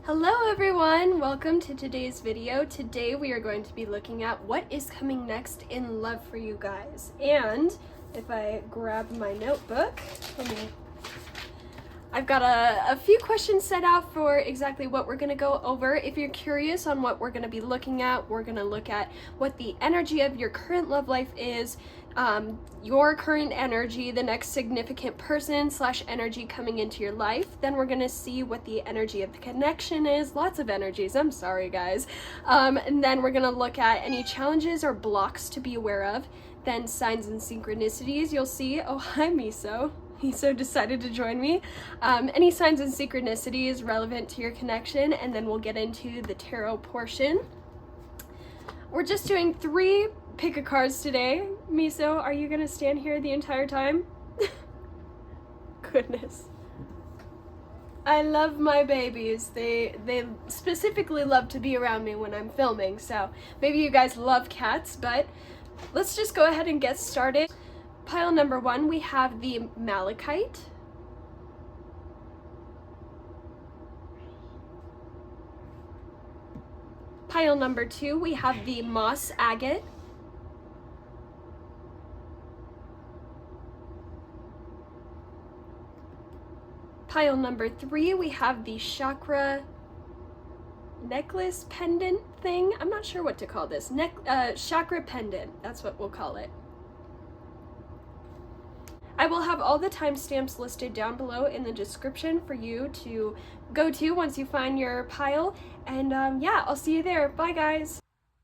Hello everyone! Welcome to today's video. Today we are going to be looking at what is coming next in love for you guys. And if I grab my notebook, I've got a few questions set out for exactly what we're going to go over. If you're curious on what we're going to be looking at, we're going to look at what the energy of your current love life is, your current energy, the next significant person / energy coming into your life. Then we're going to see what the energy of the connection is. Lots of energies, I'm sorry guys. And then we're going to look at any challenges or blocks to be aware of. Then signs and synchronicities, you'll see. Oh, hi Miso. Miso decided to join me. Any signs and synchronicities relevant to your connection, and then we'll get into the tarot portion. We're just doing 3 pick-a-cards today. Miso, are you gonna stand here the entire time? Goodness. I love my babies. They specifically love to be around me when I'm filming, so maybe you guys love cats, but let's just go ahead and get started. Pile number 1, we have the malachite. Pile number 2, we have the moss agate. Pile number 3, we have the chakra necklace pendant thing. I'm not sure what to call this. Chakra pendant, that's what we'll call it. I will have all the timestamps listed down below in the description for you to go to once you find your pile. And yeah, I'll see you there. Bye guys.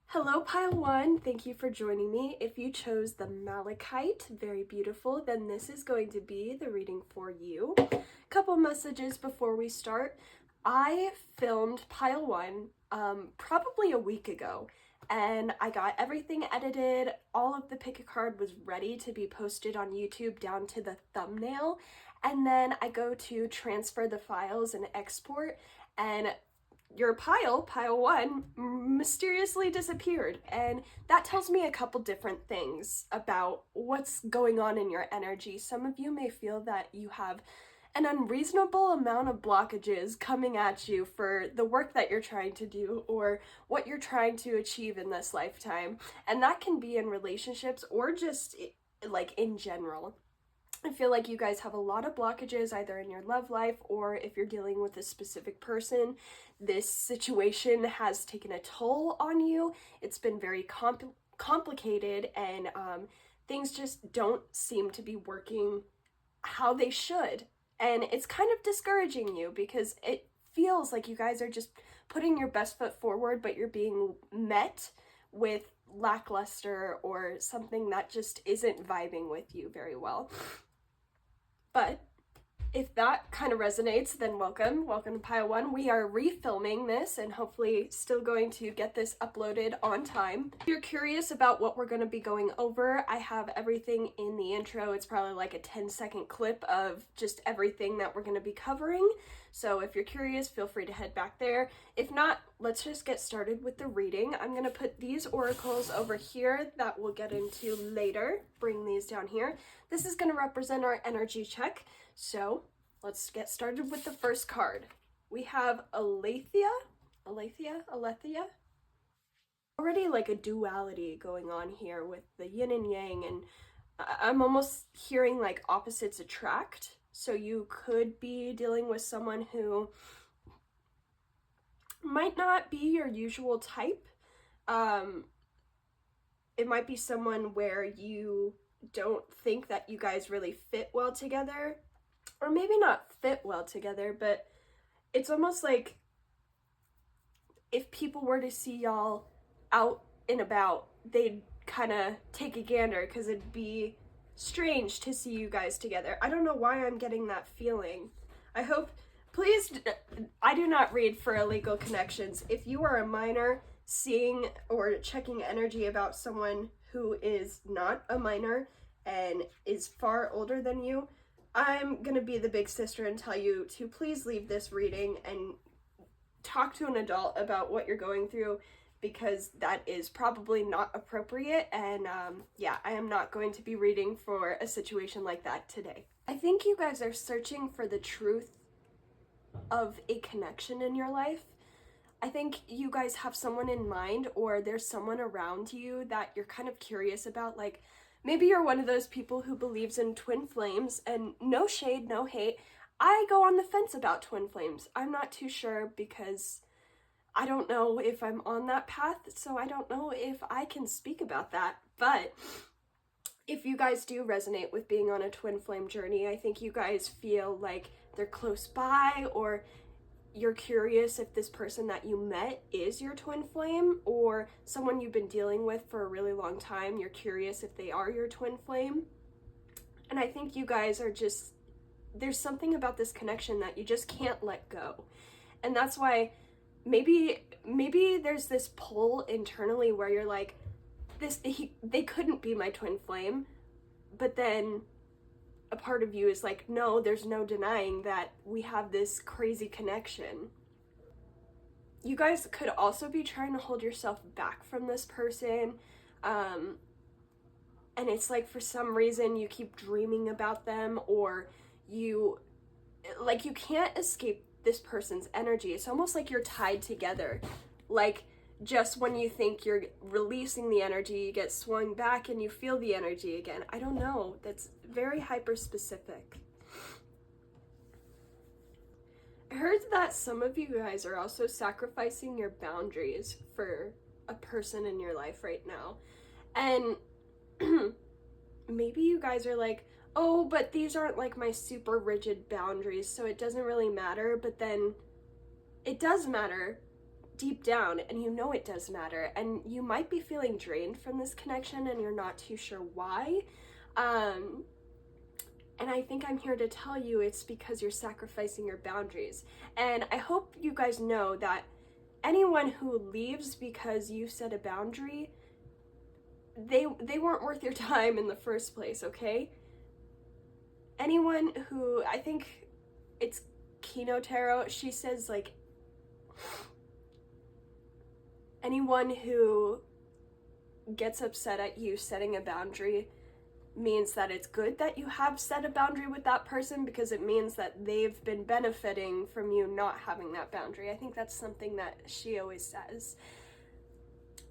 Hello pile 1, thank you for joining me. If you chose the malachite, very beautiful, then this is going to be the reading for you. Couple messages before we start. I filmed pile 1 probably a week ago. And I got everything edited, all of the pick-a-card was ready to be posted on YouTube down to the thumbnail, and then I go to transfer the files and export, and your pile 1, mysteriously disappeared. And that tells me a couple different things about what's going on in your energy. Some of you may feel that you have an unreasonable amount of blockages coming at you for the work that you're trying to do or what you're trying to achieve in this lifetime. And that can be in relationships or just like in general. I feel like you guys have a lot of blockages either in your love life or if you're dealing with a specific person. This situation has taken a toll on you. It's been very complicated and things just don't seem to be working how they should. And it's kind of discouraging you because it feels like you guys are just putting your best foot forward, but you're being met with lackluster or something that just isn't vibing with you very well. But if that kind of resonates, then welcome to pile 1. We are refilming this and hopefully still going to get this uploaded on time. If you're curious about what we're going to be going over, I have everything in the intro. It's probably like a 10-second clip of just everything that we're going to be covering. So if you're curious, feel free to head back there. If not, let's just get started with the reading. I'm going to put these oracles over here that we'll get into later. Bring these down here. This is going to represent our energy check. So let's get started with the first card. We have Aletheia. Already like a duality going on here with the yin and yang, and I'm almost hearing like opposites attract. So you could be dealing with someone who might not be your usual type. It might be someone where you don't think that you guys really fit well together. Or maybe not fit well together, but it's almost like if people were to see y'all out and about, they'd kind of take a gander because it'd be strange to see you guys together. I don't know why I'm getting that feeling. I hope, please, I do not read for illegal connections. If you are a minor seeing or checking energy about someone who is not a minor and is far older than you, I'm gonna be the big sister and tell you to please leave this reading and talk to an adult about what you're going through, because that is probably not appropriate. And yeah, I am not going to be reading for a situation like that today. I think you guys are searching for the truth of a connection in your life, I think you guys have someone in mind, or there's someone around you that you're kind of curious about. Like, maybe you're one of those people who believes in twin flames, and no shade, no hate. I go on the fence about twin flames. I'm not too sure because I don't know if I'm on that path, so I don't know if I can speak about that. But if you guys do resonate with being on a twin flame journey, I think you guys feel like they're close by, or you're curious if this person that you met is your twin flame, or someone you've been dealing with for a really long time. You're curious if they are your twin flame. And I think you guys are just, there's something about this connection that you just can't let go. And that's why maybe there's this pull internally where you're like, they couldn't be my twin flame, but then a part of you is like, no, there's no denying that we have this crazy connection. You guys could also be trying to hold yourself back from this person, and it's like for some reason you keep dreaming about them, or you can't escape this person's energy. It's almost like you're tied together. Like, just when you think you're releasing the energy, you get swung back and you feel the energy again. I don't know. That's very hyper specific. I heard that some of you guys are also sacrificing your boundaries for a person in your life right now. And maybe you guys are like, oh, but these aren't like my super rigid boundaries, so it doesn't really matter. But then it does matter deep down, and you know it does matter, and you might be feeling drained from this connection and you're not too sure why. And I think I'm here to tell you it's because you're sacrificing your boundaries. And I hope you guys know that anyone who leaves because you set a boundary, they weren't worth your time in the first place, okay? Anyone who, I think it's Kino Tarot, she says like, anyone who gets upset at you setting a boundary means that it's good that you have set a boundary with that person, because it means that they've been benefiting from you not having that boundary. I think that's something that she always says.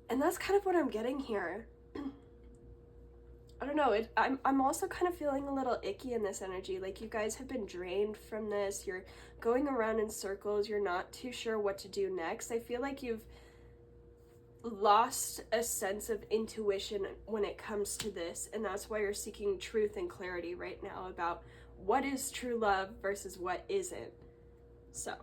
And that's kind of what I'm getting here. I don't know, I'm also kind of feeling a little icky in this energy. Like, you guys have been drained from this. You're going around in circles. You're not too sure what to do next. I feel like you've lost a sense of intuition when it comes to this, and that's why you're seeking truth and clarity right now about what is true love versus what isn't. So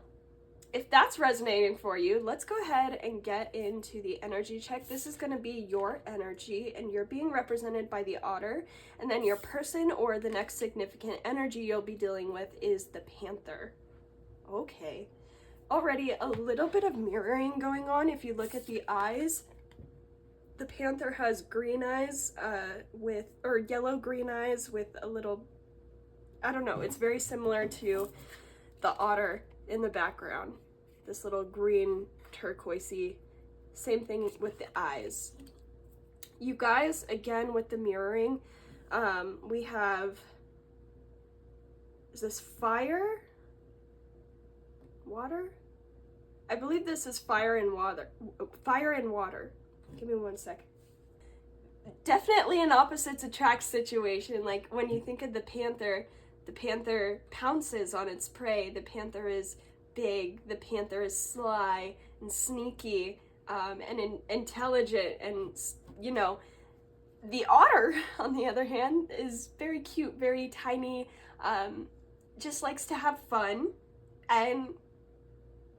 if that's resonating for you, let's go ahead and get into the energy check. This is going to be your energy, and you're being represented by the otter, and then your person or the next significant energy you'll be dealing with is the panther. Okay. Already a little bit of mirroring going on. If you look at the eyes, the panther has green eyes or yellow green eyes with a little, I don't know, it's very similar to the otter in the background. This little green turquoisey, same thing with the eyes. You guys, again with the mirroring, we have, is this fire? Water? I believe this is fire and water. Fire and water. Give me 1 sec. Definitely an opposites attract situation. Like, when you think of the panther pounces on its prey. The panther is big. The panther is sly and sneaky, and intelligent. And, you know, the otter, on the other hand, is very cute, very tiny, just likes to have fun. And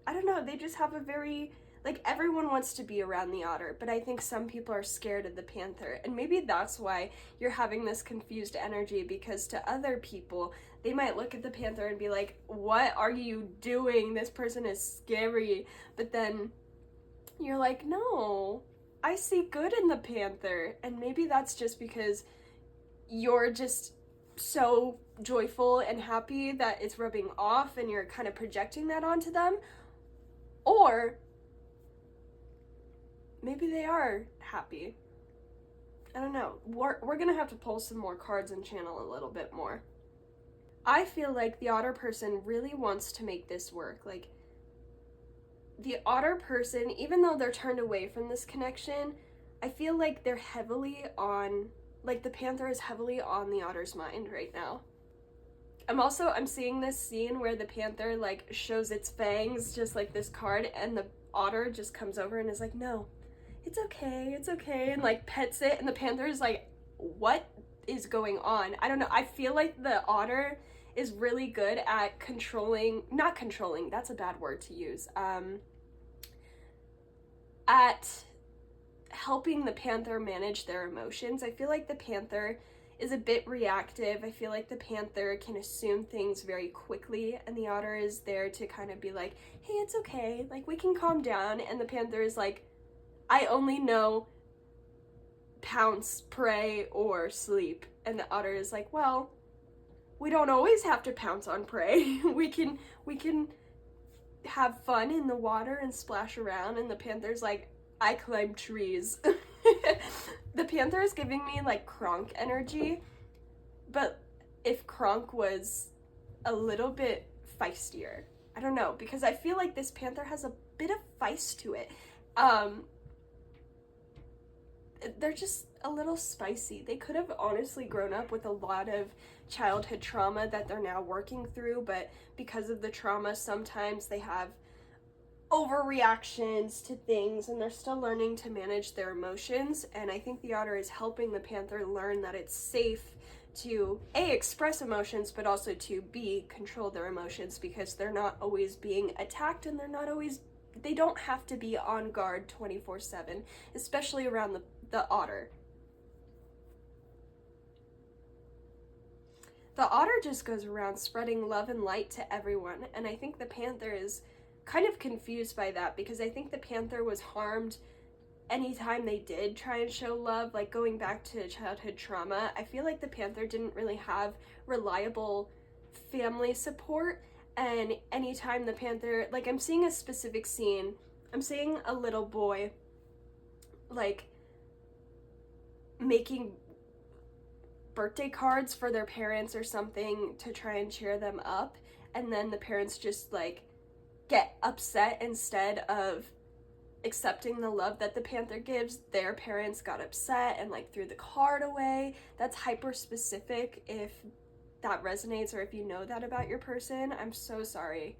I don't know, they just have a very, like, everyone wants to be around the otter, but I think some people are scared of the panther. And maybe that's why you're having this confused energy, because to other people, they might look at the panther and be like, what are you doing? This person is scary. But then you're like, no, I see good in the panther. And maybe that's just because you're just so joyful and happy that it's rubbing off, and you're kind of projecting that onto them. Or maybe they are happy. I don't know. We're gonna have to pull some more cards and channel a little bit more. I feel like the otter person really wants to make this work. Like, the otter person, even though they're turned away from this connection, I feel like they're heavily on, like the panther is heavily on the otter's mind right now. I'm seeing this scene where the panther like shows its fangs, just like this card, and the otter just comes over and is like, no, it's okay, and like pets it, and the panther is like, what is going on? I don't know. I feel like the otter is really good at not controlling, that's a bad word to use, at helping the panther manage their emotions. I feel like the panther is a bit reactive. I feel like the panther can assume things very quickly, and the otter is there to kind of be like, hey, it's okay, like we can calm down, and the panther is like, I only know pounce, prey, or sleep. And the otter is like, well, we don't always have to pounce on prey. we can have fun in the water and splash around. And the panther's like, I climb trees. The panther is giving me like Kronk energy, but if Kronk was a little bit feistier. I don't know, because I feel like this panther has a bit of feist to it. They're just a little spicy. They could have honestly grown up with a lot of childhood trauma that they're now working through, but because of the trauma, sometimes they have overreactions to things and they're still learning to manage their emotions. And I think the otter is helping the panther learn that it's safe to express emotions, but also to control their emotions, because they're not always being attacked, and they don't have to be on guard 24/7, especially around the otter. The otter just goes around spreading love and light to everyone, and I think the panther is kind of confused by that, because I think the panther was harmed anytime they did try and show love, like going back to childhood trauma. I feel like the panther didn't really have reliable family support, and anytime the panther, like I'm seeing a specific scene, I'm seeing a little boy like making birthday cards for their parents or something to try and cheer them up, and then the parents just like get upset. Instead of accepting the love that the panther gives, their parents got upset and like threw the card away. That's hyper specific. If that resonates, or if you know that about your person, I'm so sorry.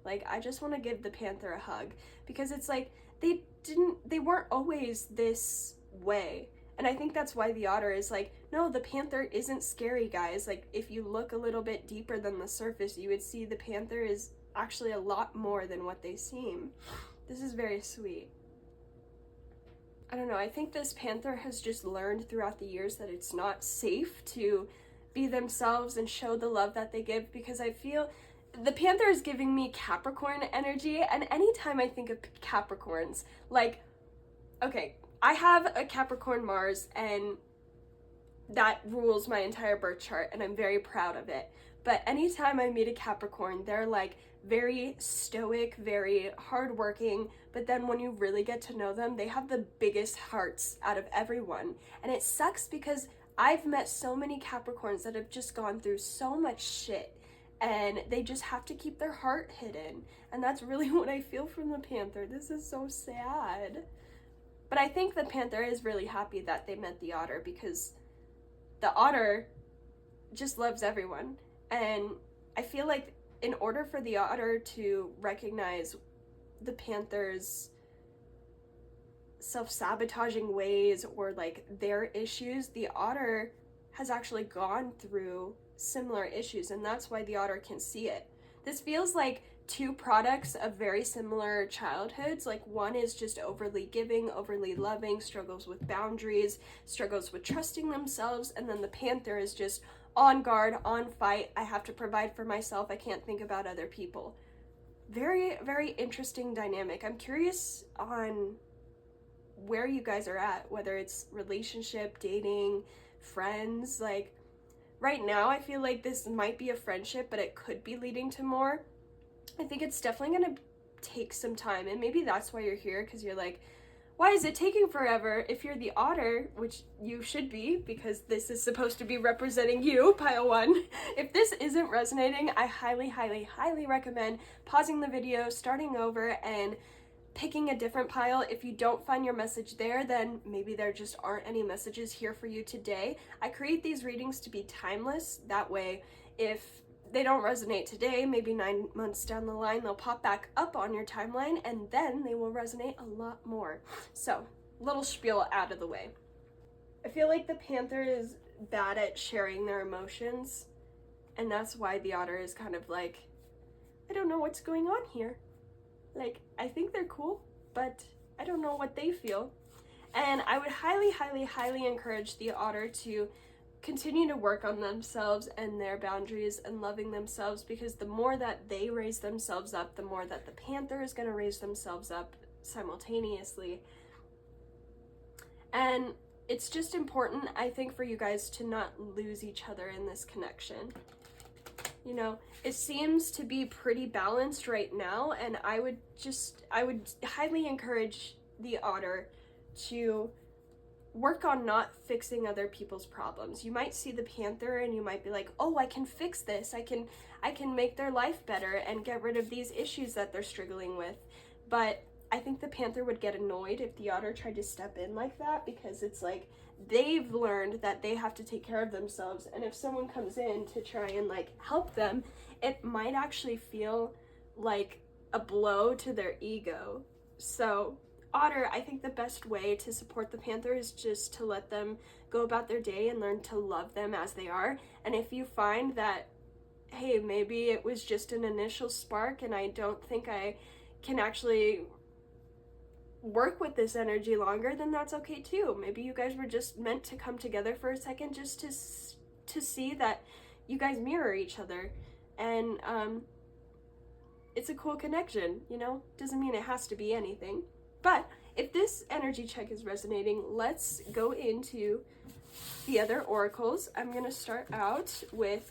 Like, I just want to give the panther a hug, because it's like they weren't always this way. And I think that's why the otter is like, no, the panther isn't scary, guys. Like, if you look a little bit deeper than the surface, you would see the panther is actually a lot more than what they seem. This is very sweet. I don't know, I think this panther has just learned throughout the years that it's not safe to be themselves and show the love that they give, because I feel the panther is giving me Capricorn energy, and anytime I think of Capricorns, like, okay, I have a Capricorn Mars, and that rules my entire birth chart, and I'm very proud of it. But anytime I meet a Capricorn, they're like very stoic, very hardworking, but then when you really get to know them, they have the biggest hearts out of everyone. And it sucks, because I've met so many Capricorns that have just gone through so much shit, and they just have to keep their heart hidden. And that's really what I feel from the panther. This is so sad. But I think the panther is really happy that they met the otter, because the otter just loves everyone. And I feel like in order for the otter to recognize the panther's self-sabotaging ways or like their issues, the otter has actually gone through similar issues, and that's why the otter can see it. This feels like two products of very similar childhoods. Like, one is just overly giving, overly loving, struggles with boundaries, struggles with trusting themselves, and then the panther is just on guard, on fight. I have to provide for myself. I can't think about other people. Very, very interesting dynamic. I'm curious on where you guys are at, whether it's relationship, dating, friends. Like, right now, I feel like this might be a friendship, but it could be leading to more. I think it's definitely gonna take some time, and maybe that's why you're here, because you're like, why is it taking forever? If you're the otter, which you should be, because this is supposed to be representing you, pile one. If this isn't resonating, I highly, highly, highly recommend pausing the video, starting over, and picking a different pile. If you don't find your message there, then maybe there just aren't any messages here for you today. I create these readings to be timeless. That way, if they don't resonate today, maybe 9 months down the line, they'll pop back up on your timeline, and then they will resonate a lot more. So, little spiel out of the way. I feel like the Panther is bad at sharing their emotions, and that's why the Otter is kind of like, I don't know what's going on here. Like, I think they're cool, but I don't know what they feel. And I would highly, highly, highly encourage the Otter to continue to work on themselves and their boundaries and loving themselves, because the more that they raise themselves up, the more that the Panther is going to raise themselves up simultaneously. And it's just important, I think, for you guys to not lose each other in this connection. You know, it seems to be pretty balanced right now, and I would highly encourage the Otter to work on not fixing other people's problems. You might see the Panther and you might be like, oh, I can fix this. I can make their life better and get rid of these issues that they're struggling with. But I think the Panther would get annoyed if the Otter tried to step in like that, because it's like they've learned that they have to take care of themselves, and if someone comes in to try and like help them, it might actually feel like a blow to their ego. So Otter, I think the best way to support the Panther is just to let them go about their day and learn to love them as they are. And if you find that, hey, maybe it was just an initial spark and I don't think I can actually work with this energy longer, then that's okay too. Maybe you guys were just meant to come together for a second just to see that you guys mirror each other. And it's a cool connection, you know? Doesn't mean it has to be anything. But if this energy check is resonating, let's go into the other oracles. I'm going to start out with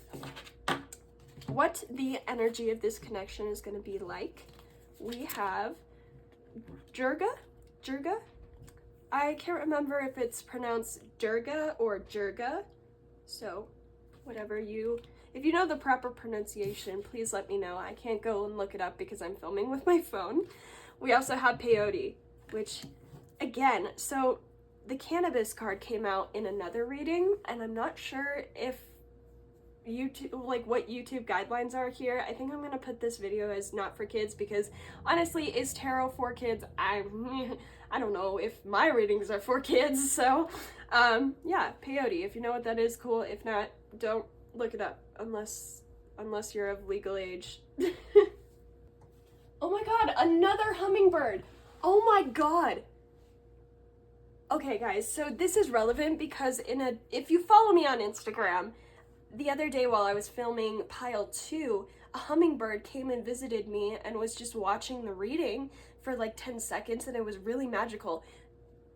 what the energy of this connection is going to be like. We have Durga. I can't remember if it's pronounced Durga or Jurga. So if you know the proper pronunciation, please let me know. I can't go and look it up because I'm filming with my phone. We also have peyote, which, again, so the cannabis card came out in another reading, and I'm not sure if YouTube, like what YouTube guidelines are here. I think I'm gonna put this video as not for kids, because honestly, is tarot for kids? I don't know if my readings are for kids. So yeah, peyote, if you know what that is, cool. If not, don't look it up unless you're of legal age. Oh my god, another hummingbird. Oh my god. Okay guys, so this is relevant because if you follow me on Instagram, the other day while I was filming pile 2, a hummingbird came and visited me and was just watching the reading for like 10 seconds, and it was really magical.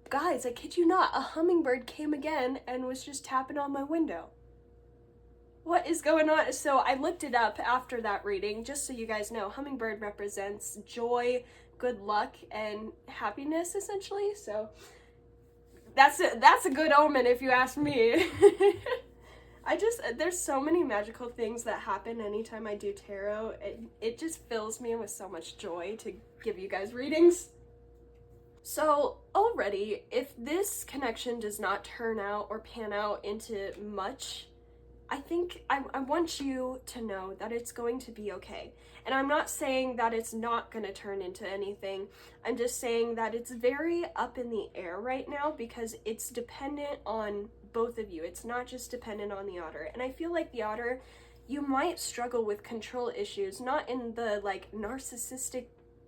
Guys, I kid you not, a hummingbird came again and was just tapping on my window. What is going on? So I looked it up after that reading, just so you guys know. Hummingbird represents joy, good luck, and happiness, essentially. So that's a good omen if you ask me. There's so many magical things that happen anytime I do tarot. It just fills me with so much joy to give you guys readings. So already, if this connection does not turn out or pan out into much, I think I want you to know that it's going to be okay. And I'm not saying that it's not going to turn into anything. I'm just saying that it's very up in the air right now, because it's dependent on both of you. It's not just dependent on the Otter. And I feel like the Otter, you might struggle with control issues, not in the like narcissistic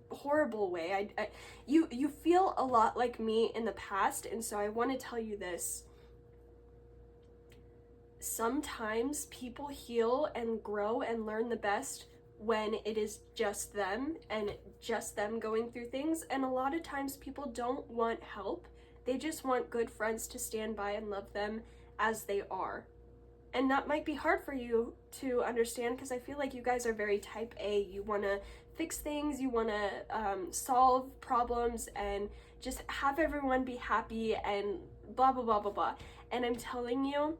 horrible way. You feel a lot like me in the past, and so I want to tell you this. Sometimes people heal and grow and learn the best when it is just them and just them going through things, and a lot of times people don't want help. They just want good friends to stand by and love them as they are. And that might be hard for you to understand, because I feel like you guys are very type A. You want to fix things, you want to solve problems and just have everyone be happy and blah blah blah blah blah. And I'm telling you,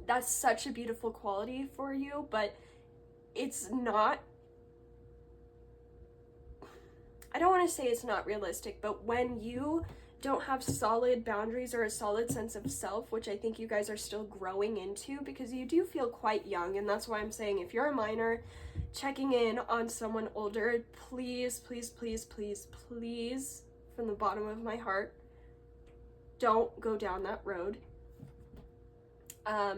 that's such a beautiful quality for you, but it's not I don't want to say it's not realistic, but when you don't have solid boundaries or a solid sense of self, which I think you guys are still growing into, because you do feel quite young, and that's why I'm saying if you're a minor checking in on someone older, please, please, please, please, please, from the bottom of my heart, don't go down that road. I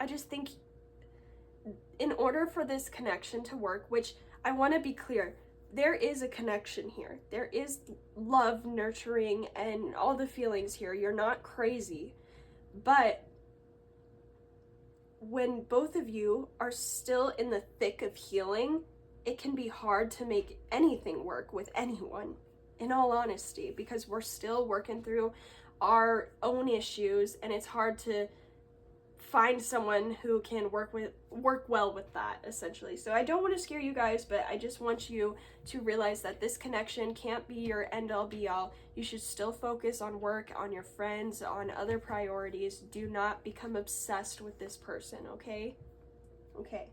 just think in order for this connection to work, which I want to be clear, there is a connection here. There is love, nurturing, and all the feelings here. You're not crazy. But when both of you are still in the thick of healing, it can be hard to make anything work with anyone, in all honesty, because we're still working through our own issues, and it's hard to find someone who can work well with that, essentially. So I don't want to scare you guys, but I just want you to realize that this connection can't be your end all be all. You should still focus on work, on your friends, on other priorities. Do not become obsessed with this person, okay? Okay.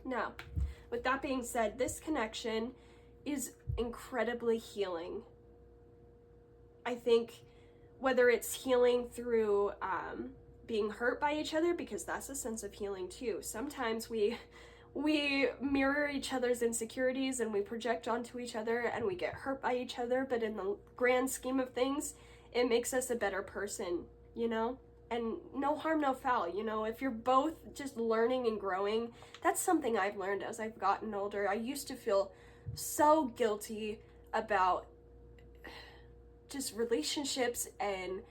Now, with that being said, this connection is incredibly healing. I think whether it's healing through being hurt by each other, because that's a sense of healing too. Sometimes we mirror each other's insecurities and we project onto each other and we get hurt by each other, but in the grand scheme of things, it makes us a better person, you know? And no harm, no foul, you know? If you're both just learning and growing, that's something I've learned as I've gotten older. I used to feel so guilty about just relationships and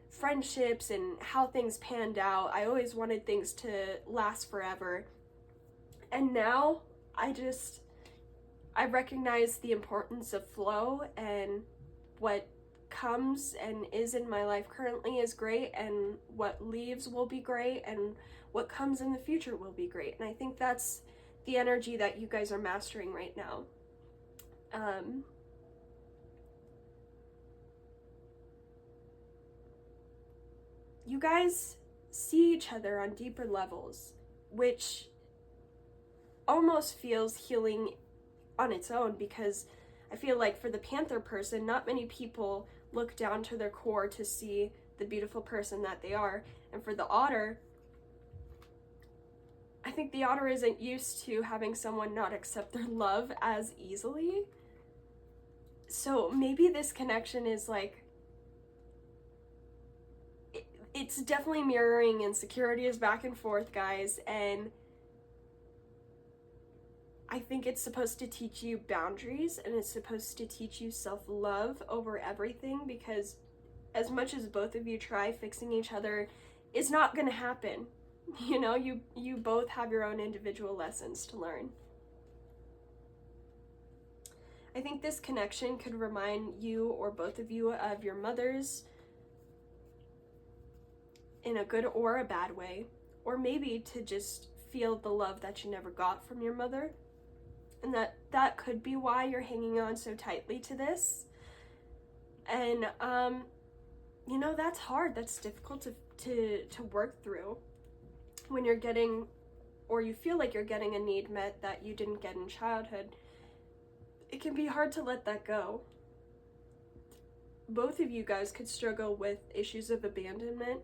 friendships and how things panned out. I always wanted things to last forever. And now I recognize the importance of flow, and what comes and is in my life currently is great, and what leaves will be great, and what comes in the future will be great. And I think that's the energy that you guys are mastering right now. You guys see each other on deeper levels, which almost feels healing on its own, because I feel like for the Panther person, not many people look down to their core to see the beautiful person that they are. And for the Otter, I think the Otter isn't used to having someone not accept their love as easily. So maybe this connection is like, it's definitely mirroring insecurities back and forth, guys, and I think it's supposed to teach you boundaries, and it's supposed to teach you self-love over everything, because as much as both of you try fixing each other, it's not gonna happen. You know, you both have your own individual lessons to learn. I think this connection could remind you, or both of you, of your mothers, in a good or a bad way, or maybe to just feel the love that you never got from your mother, and that could be why you're hanging on so tightly to this. And you know, that's hard, that's difficult to work through when you're getting, or you feel like you're getting a need met that you didn't get in childhood. It can be hard to let that go. Both of you guys could struggle with issues of abandonment.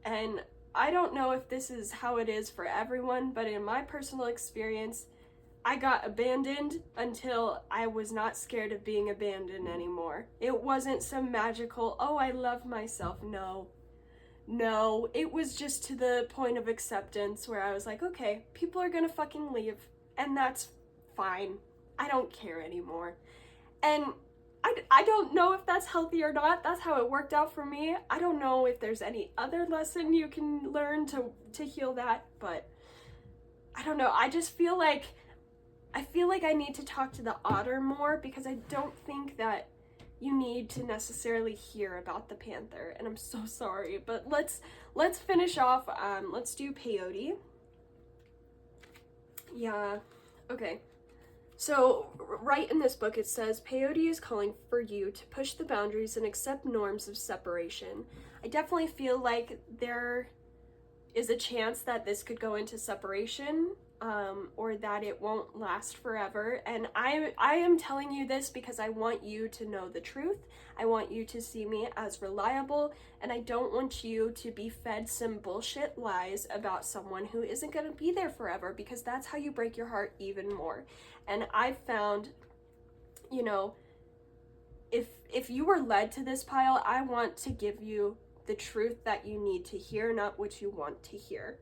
And I don't know if this is how it is for everyone, but in my personal experience, I got abandoned until I was not scared of being abandoned anymore. It wasn't some magical, oh, I love myself. No, it was just to the point of acceptance where I was like, okay, people are gonna fucking leave, and that's fine. I don't care anymore. And I don't know if that's healthy or not. That's how it worked out for me. I don't know if there's any other lesson you can learn to heal that, but I don't know. I just feel like I need to talk to the Otter more, because I don't think that you need to necessarily hear about the Panther, and I'm so sorry. But let's finish off. Let's do peyote. Yeah, okay. So right in this book it says, peyote is calling for you to push the boundaries and accept norms of separation. I definitely feel like there is a chance that this could go into separation, or that it won't last forever. And I am telling you this because I want you to know the truth. I want you to see me as reliable, and I don't want you to be fed some bullshit lies about someone who isn't going to be there forever, because that's how you break your heart even more. And I've found, you know, if you were led to this pile, I want to give you the truth that you need to hear, not what you want to hear,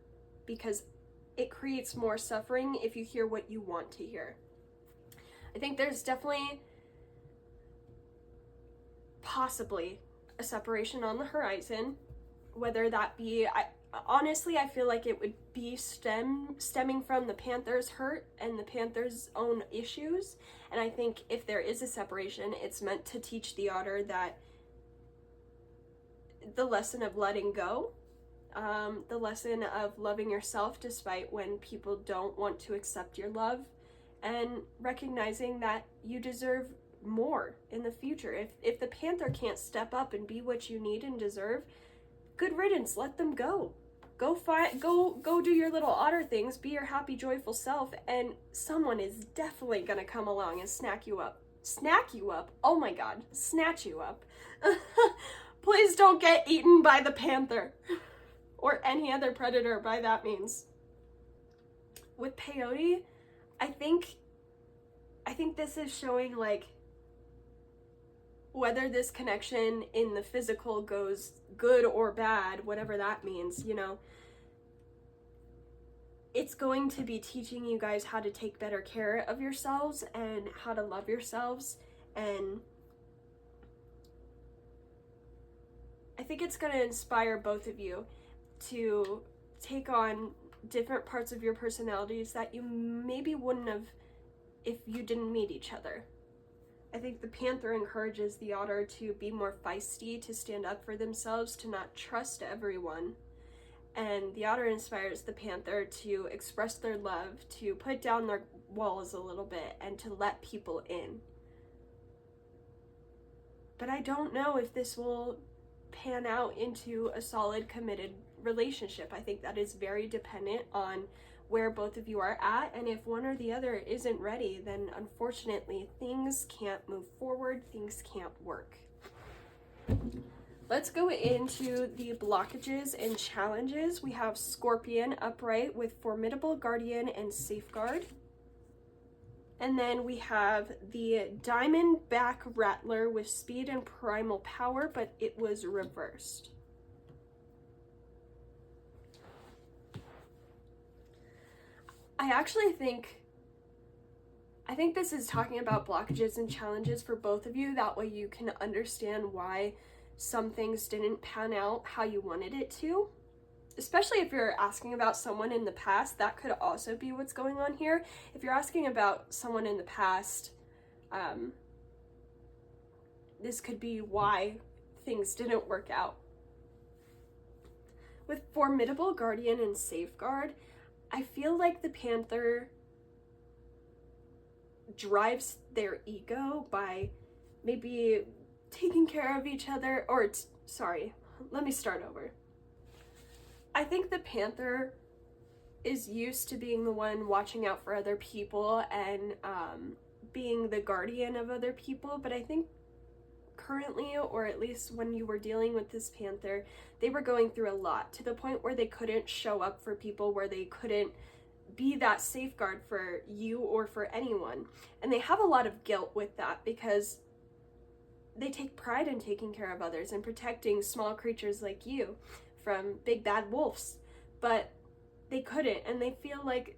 because it creates more suffering if you hear what you want to hear. I think there's definitely possibly a separation on the horizon, whether that be, honestly, I feel like it would be stemming from the Panther's hurt and the Panther's own issues. And I think if there is a separation, it's meant to teach the Otter that the lesson of letting go, the lesson of loving yourself despite when people don't want to accept your love, and recognizing that you deserve more in the future. If the Panther can't step up and be what you need and deserve, good riddance, let them go. Go do your little otter things, be your happy, joyful self, and someone is definitely gonna come along and snack you up. Snack you up? Oh my god, snatch you up. Please don't get eaten by the Panther or any other predator by that means. With peyote, I think this is showing, like, whether this connection in the physical goes good or bad, whatever that means, you know, it's going to be teaching you guys how to take better care of yourselves and how to love yourselves. And I think it's going to inspire both of you to take on different parts of your personalities that you maybe wouldn't have if you didn't meet each other. I think the Panther encourages the Otter to be more feisty, to stand up for themselves, to not trust everyone. And the Otter inspires the Panther to express their love, to put down their walls a little bit, and to let people in. But I don't know if this will pan out into a solid, committed relationship. I think that is very dependent on where both of you are at, and if one or the other isn't ready, then unfortunately things can't move forward, things can't work. Let's go into the blockages and challenges. We have Scorpion upright with Formidable Guardian and Safeguard. And then we have the Diamondback Rattler with Speed and Primal Power, but it was reversed. I think this is talking about blockages and challenges for both of you. That way you can understand why some things didn't pan out how you wanted it to. Especially if you're asking about someone in the past, that could also be what's going on here. If you're asking about someone in the past, this could be why things didn't work out. With Formidable Guardian and Safeguard, I feel like the Panther drives their ego by maybe taking care of each other, or sorry, let me start over. I think the Panther is used to being the one watching out for other people and being the guardian of other people, but I think currently, or at least when you were dealing with this Panther, they were going through a lot, to the point where they couldn't show up for people, where they couldn't be that safeguard for you or for anyone. And they have a lot of guilt with that, because they take pride in taking care of others and protecting small creatures like you from big bad wolves, but they couldn't, and they feel like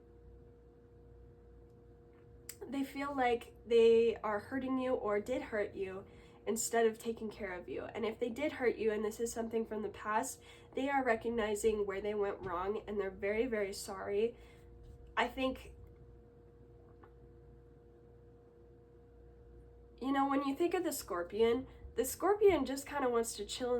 they are hurting you or did hurt you instead of taking care of you. And if they did hurt you, and this is something from the past, they are recognizing where they went wrong, and they're very, very sorry. I think, you know, when you think of the Scorpion just kind of wants to chill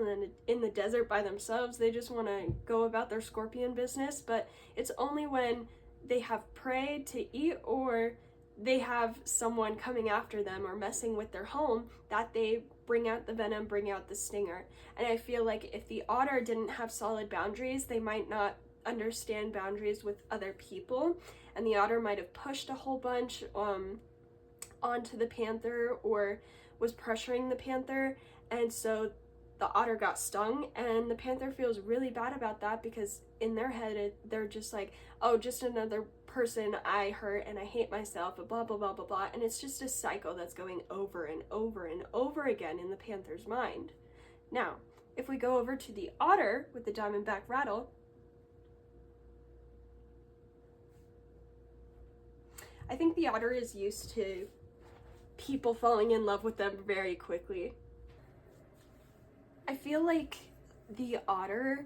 in the desert by themselves. They just want to go about their scorpion business, but it's only when they have prey to eat, or they have someone coming after them or messing with their home, that they bring out the venom, bring out the stinger. And I feel like if the Otter didn't have solid boundaries, they might not understand boundaries with other people, and the otter might have pushed a whole bunch onto the panther or was pressuring the panther, and so the otter got stung, and the panther feels really bad about that because in their head they're just like, oh, just another person I hurt and I hate myself, blah blah blah blah blah, and it's just a cycle that's going over and over and over again in the panther's mind. Now, if we go over to the otter with the diamondback rattle, I think the otter is used to people falling in love with them very quickly. I feel like the otter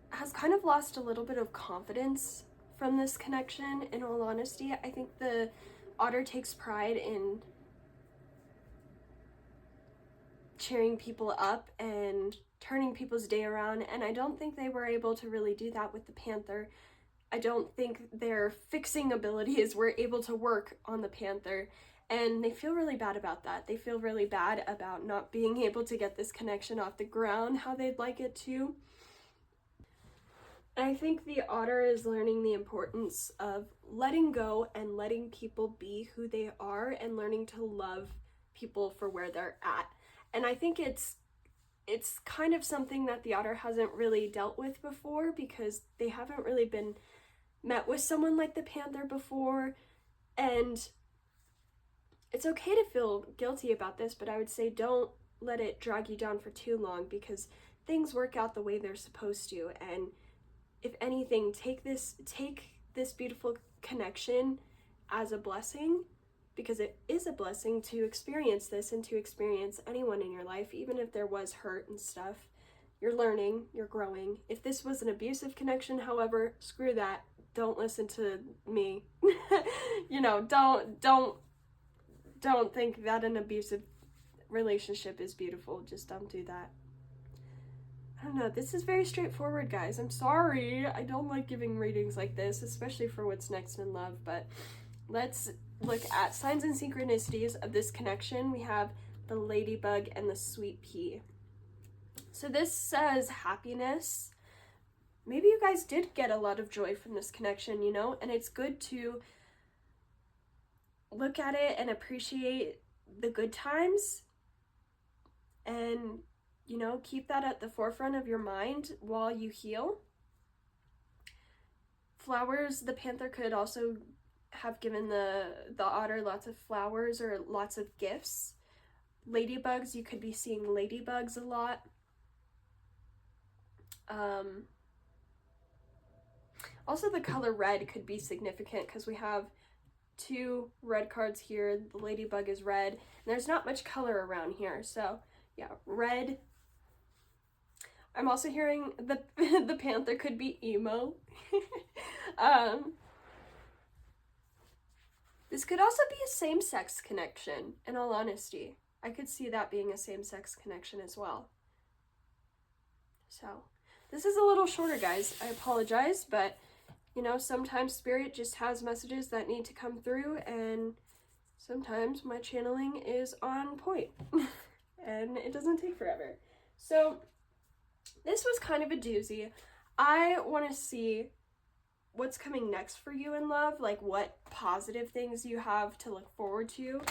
has kind of lost a little bit of confidence from this connection, in all honesty. I think the otter takes pride in cheering people up and turning people's day around, and I don't think they were able to really do that with the panther. I don't think their fixing abilities were able to work on the panther, and they feel really bad about that. They feel really bad about not being able to get this connection off the ground how they'd like it to. And I think the otter is learning the importance of letting go and letting people be who they are and learning to love people for where they're at. And I think it's kind of something that the otter hasn't really dealt with before, because they haven't really been met with someone like the panther before. And it's okay to feel guilty about this, but I would say don't let it drag you down for too long, because things work out the way they're supposed to. And if anything, take this beautiful connection as a blessing, because it is a blessing to experience this and to experience anyone in your life, even if there was hurt and stuff. You're learning, you're growing. If this was an abusive connection, however, screw that. Don't listen to me. You know, don't think that an abusive relationship is beautiful. Just don't do that. I don't know, this is very straightforward, guys. I'm sorry. I don't like giving readings like this, especially for what's next in love, but let's look at signs and synchronicities of this connection. We have the ladybug and the sweet pea. So this says happiness. Maybe you guys did get a lot of joy from this connection, you know, and it's good to look at it and appreciate the good times and, you know, keep that at the forefront of your mind while you heal. Flowers, the panther could also have given the otter lots of flowers or lots of gifts. Ladybugs, you could be seeing ladybugs a lot. Also, the color red could be significant because we have 2 red cards here. The ladybug is red, and there's not much color around here, so yeah, red. I'm also hearing the panther could be emo. This could also be a same-sex connection, in all honesty. I could see that being a same-sex connection as well. So, this is a little shorter, guys. I apologize, but, you know, sometimes Spirit just has messages that need to come through, and sometimes my channeling is on point, and it doesn't take forever. So, this was kind of a doozy. I want to see what's coming next for you in love, like what positive things you have to look forward to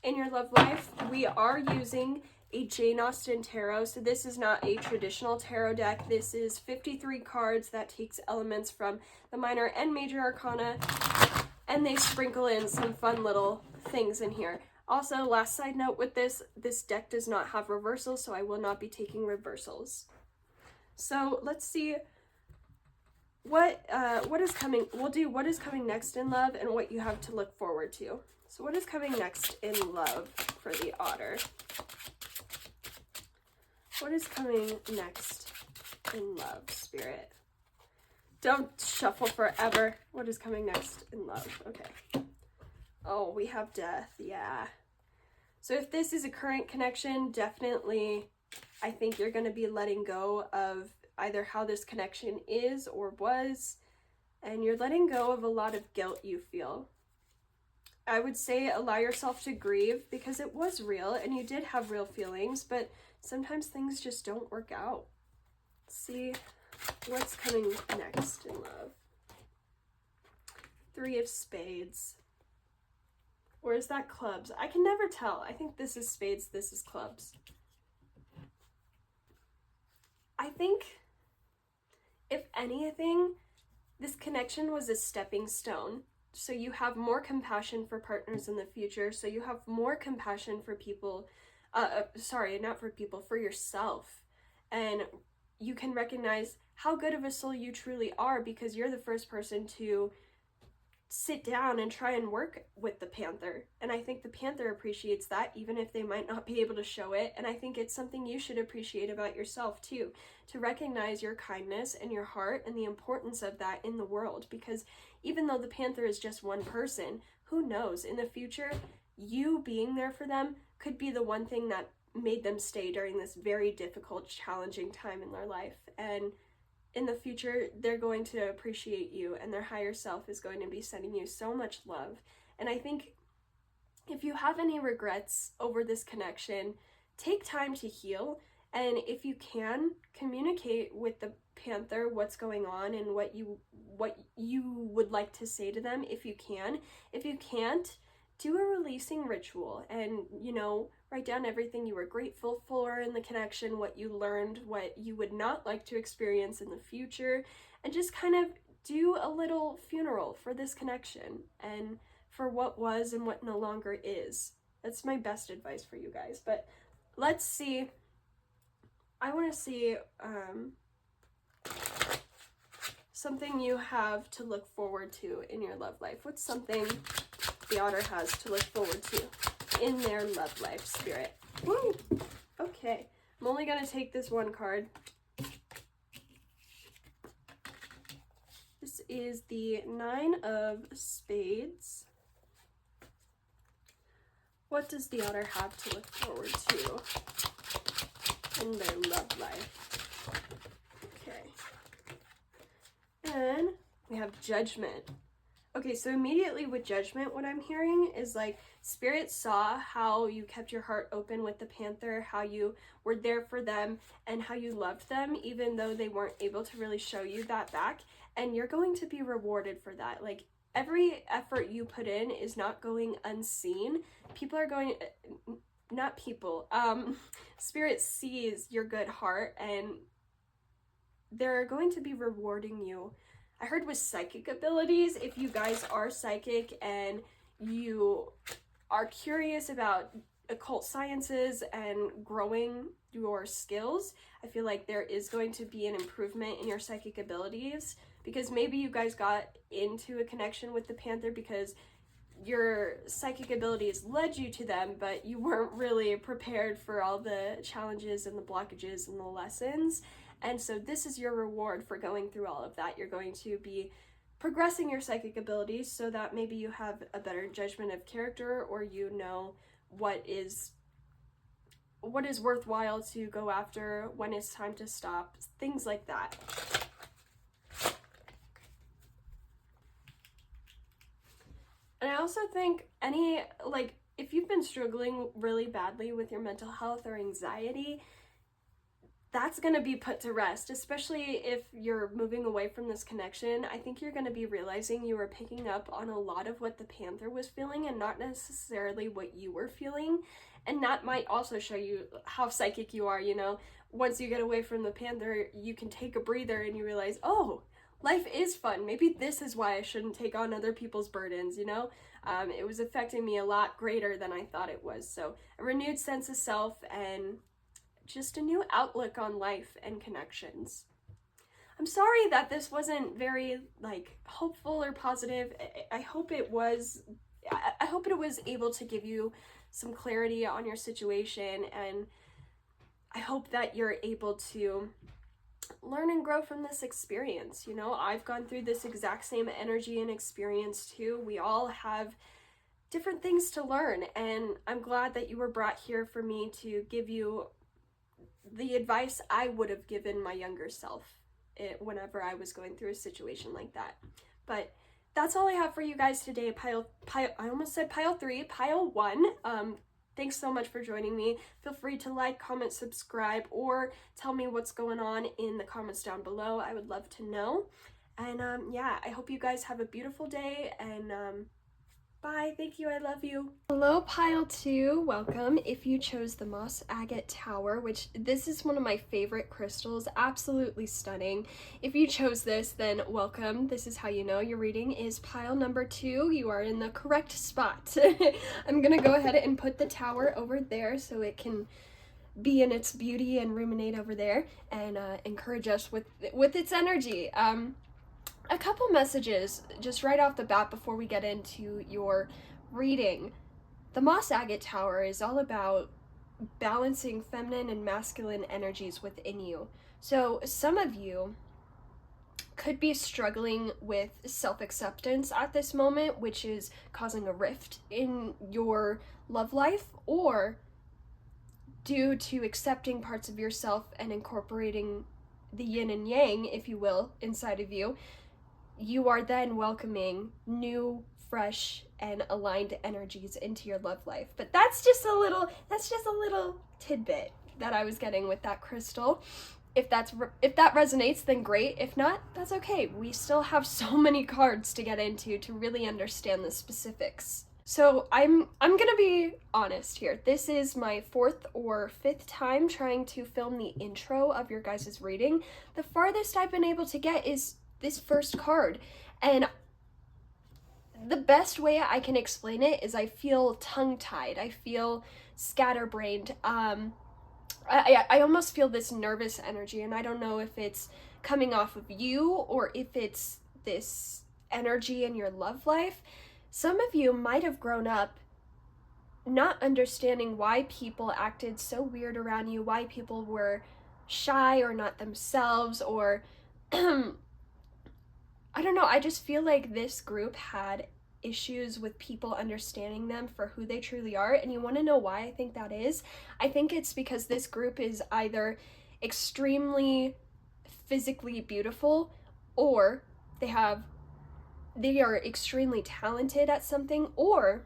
in your love life. We are using a Jane Austen tarot, so this is not a traditional tarot deck. This is 53 cards that takes elements from the minor and major arcana, and they sprinkle in some fun little things in here. Also, last side note with this deck does not have reversals, so I will not be taking reversals. So let's see what is coming. We'll do what is coming next in love and what you have to look forward to. So what is coming next in love for the otter? What is coming next in love, Spirit? Don't shuffle forever. What is coming next in love? Okay. Oh, we have death. Yeah. So if this is a current connection, definitely I think you're going to be letting go of either how this connection is or was, and you're letting go of a lot of guilt you feel. I would say allow yourself to grieve, because it was real and you did have real feelings, but sometimes things just don't work out. Let's see What's coming next in love? Three of Spades. Or is that clubs? I can never tell. I think this is spades, this is clubs. I think, if anything, this connection was a stepping stone. So you have more compassion for partners in the future. So you have more compassion for people, sorry, not for people, for yourself. And you can recognize how good of a soul you truly are because you're the first person to sit down and try and work with the Panther. And I think the Panther appreciates that, even if they might not be able to show it. And I think it's something you should appreciate about yourself too, to recognize your kindness and your heart and the importance of that in the world. Because even though the Panther is just one person, who knows, in the future, you being there for them could be the one thing that made them stay during this very difficult, challenging time in their life. And in the future, they're going to appreciate you, and their higher self is going to be sending you so much love. And I think if you have any regrets over this connection, take time to heal. And if you can, communicate with the Panther what's going on and what you would like to say to them if you can. If you can't, do a releasing ritual and, write down everything you were grateful for in the connection, what you learned, what you would not like to experience in the future, and just kind of do a little funeral for this connection and for what was and what no longer is. That's my best advice for you guys. But let's see. I want to see something you have to look forward to in your love life. What's something the Otter has to look forward to in their love life, Spirit? Woo! Okay, I'm only gonna take this one card. This is the Nine of Spades. What does the Otter have to look forward to in their love life? Okay. And we have Judgment. Okay, so immediately with Judgment, what I'm hearing is like Spirit saw how you kept your heart open with the Panther, how you were there for them, and how you loved them, even though they weren't able to really show you that back. And you're going to be rewarded for that. Like, every effort you put in is not going unseen. People are going, not people, Spirit sees your good heart, and they're going to be rewarding you. I heard with psychic abilities, if you guys are psychic and you are curious about occult sciences and growing your skills, I feel like there is going to be an improvement in your psychic abilities, because maybe you guys got into a connection with the Panther because your psychic abilities led you to them, but you weren't really prepared for all the challenges and the blockages and the lessons. And so this is your reward for going through all of that. You're going to be progressing your psychic abilities so that maybe you have a better judgment of character, or you know what is worthwhile to go after, when it's time to stop, things like that. And I also think if you've been struggling really badly with your mental health or anxiety, that's going to be put to rest, especially if you're moving away from this connection. I think you're going to be realizing you were picking up on a lot of what the Panther was feeling and not necessarily what you were feeling. And that might also show you how psychic you are, Once you get away from the Panther, you can take a breather and you realize, oh, life is fun. Maybe this is why I shouldn't take on other people's burdens, It was affecting me a lot greater than I thought it was. So a renewed sense of self and just a new outlook on life and connections. I'm sorry that this wasn't very hopeful or positive. I hope it was able to give you some clarity on your situation, and I hope that you're able to learn and grow from this experience. I've gone through this exact same energy and experience too. We all have different things to learn, and I'm glad that you were brought here for me to give you the advice I would have given my younger self whenever I was going through a situation like that. But that's all I have for you guys today. I almost said pile 3, pile 1. Thanks so much for joining me. Feel free to like, comment, subscribe, or tell me what's going on in the comments down below. I would love to know. And yeah, I hope you guys have a beautiful day, and bye. Thank you. I love you. Hello, pile 2. Welcome. If you chose the moss agate tower, which this is one of my favorite crystals, absolutely stunning. If you chose this, then welcome. This is how you know your reading is pile number 2. You are in the correct spot. I'm gonna go ahead and put the tower over there so it can be in its beauty and ruminate over there and encourage us with its energy. A couple messages just right off the bat before we get into your reading. The moss agate tower is all about balancing feminine and masculine energies within you. So some of you could be struggling with self-acceptance at this moment, which is causing a rift in your love life, or due to accepting parts of yourself and incorporating the yin and yang, if you will, inside of you, you are then welcoming new, fresh, and aligned energies into your love life. But that's just a little tidbit that I was getting with that crystal. If that resonates, then great. If not, that's okay. We still have so many cards to get into to really understand the specifics. So I'm gonna be honest here. This is my 4th or 5th time trying to film the intro of your guys' reading. The farthest I've been able to get is this first card, and the best way I can explain it is I feel tongue-tied. I feel scatterbrained. I almost feel this nervous energy, and I don't know if it's coming off of you or if it's this energy in your love life. Some of you might have grown up not understanding why people acted so weird around you, why people were shy or not themselves, or I don't know, I just feel like this group had issues with people understanding them for who they truly are. And you want to know why I think that is? I think it's because this group is either extremely physically beautiful, or they are extremely talented at something, or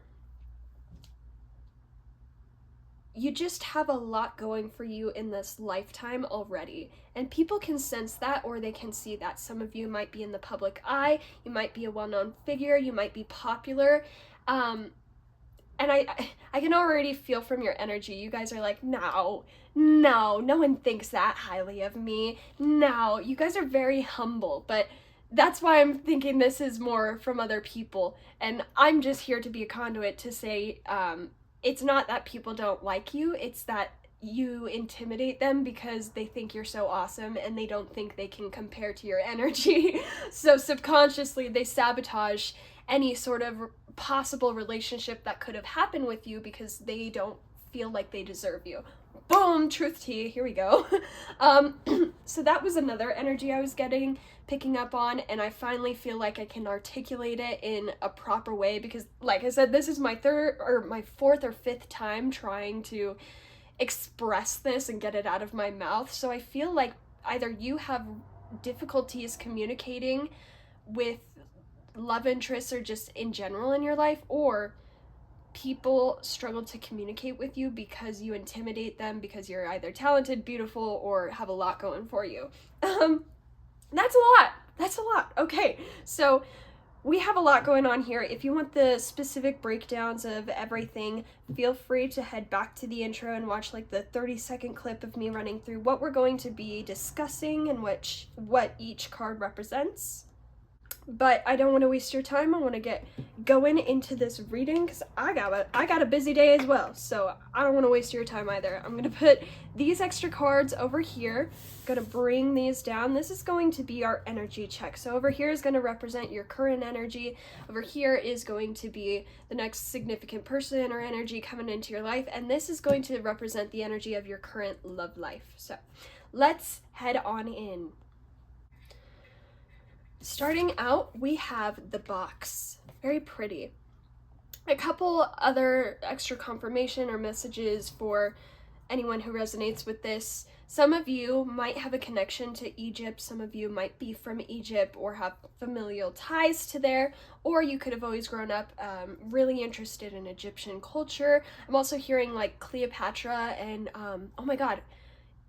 you just have a lot going for you in this lifetime already. And people can sense that, or they can see that. Some of you might be in the public eye, you might be a well-known figure, you might be popular. And I can already feel from your energy, you guys are like, no one thinks that highly of me. No, you guys are very humble, but that's why I'm thinking this is more from other people. And I'm just here to be a conduit to say, it's not that people don't like you, it's that you intimidate them because they think you're so awesome and they don't think they can compare to your energy. So subconsciously they sabotage any sort of possible relationship that could have happened with you because they don't feel like they deserve you. Boom, truth tea, here we go. So that was another energy I was picking up on, and I finally feel like I can articulate it in a proper way because, like I said, this is my 4th or 5th time trying to express this and get it out of my mouth. So I feel like either you have difficulties communicating with love interests or just in general in your life, or people struggle to communicate with you because you intimidate them because you're either talented, beautiful, or have a lot going for you. That's a lot. Okay, so we have a lot going on here. If you want the specific breakdowns of everything, feel free to head back to the intro and watch like the 30-second clip of me running through what we're going to be discussing and what each card represents. But I don't want to waste your time. I want to get going into this reading because I got a busy day as well. So I don't want to waste your time either. I'm going to put these extra cards over here. Going to bring these down. This is going to be our energy check. So over here is going to represent your current energy. Over here is going to be the next significant person or energy coming into your life. And this is going to represent the energy of your current love life. So let's head on in. Starting out, we have the box. Very pretty. A couple other extra confirmation or messages for anyone who resonates with this. Some of you might have a connection to Egypt, some of you might be from Egypt or have familial ties to there, or you could have always grown up really interested in Egyptian culture. I'm also hearing like Cleopatra and, oh my god,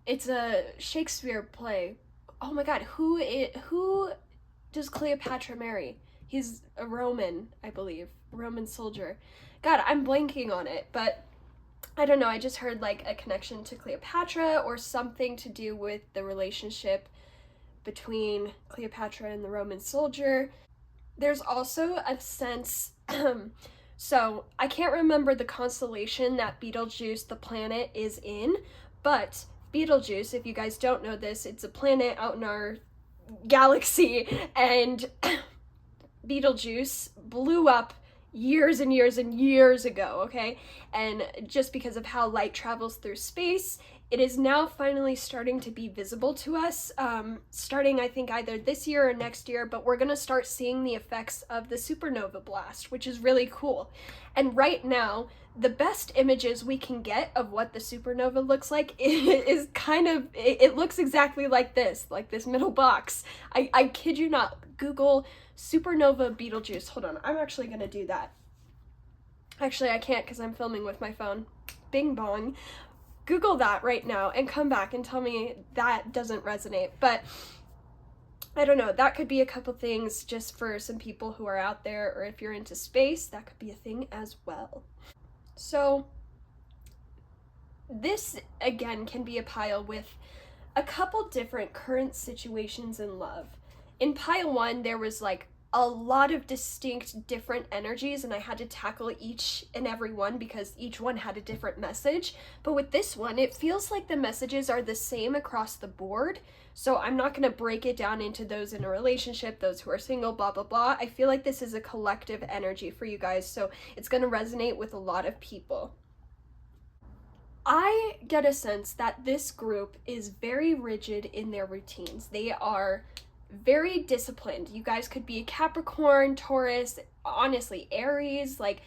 it's a Shakespeare play. Oh my god, who does Cleopatra marry? He's a Roman, I believe, Roman soldier. God, I'm blanking on it, but I don't know, I just heard like a connection to Cleopatra or something to do with the relationship between Cleopatra and the Roman soldier. There's also a sense, so I can't remember the constellation that Betelgeuse, the planet, is in, but Betelgeuse, if you guys don't know this, it's a planet out in our galaxy, and Betelgeuse blew up years and years and years ago, okay? And just because of how light travels through space, it is now finally starting to be visible to us, starting I think either this year or next year, but we're gonna start seeing the effects of the supernova blast, which is really cool. And right now, the best images we can get of what the supernova looks like is kind of, it looks exactly like this middle box. I kid you not. Google supernova Betelgeuse. Hold on, I'm actually gonna do that. Actually, I can't because I'm filming with my phone. Bing bong. Google that right now and come back and tell me that doesn't resonate. But I don't know, that could be a couple things just for some people who are out there, or if you're into space, that could be a thing as well. So this again can be a pile with a couple different current situations in love. In pile 1, there was like a lot of distinct different energies, and I had to tackle each and every one because each one had a different message. But with this one, it feels like the messages are the same across the board. So I'm not going to break it down into those in a relationship, those who are single, blah, blah, blah. I feel like this is a collective energy for you guys, so it's going to resonate with a lot of people. I get a sense that this group is very rigid in their routines. They are very disciplined. You guys could be a Capricorn, Taurus, honestly, Aries. Like,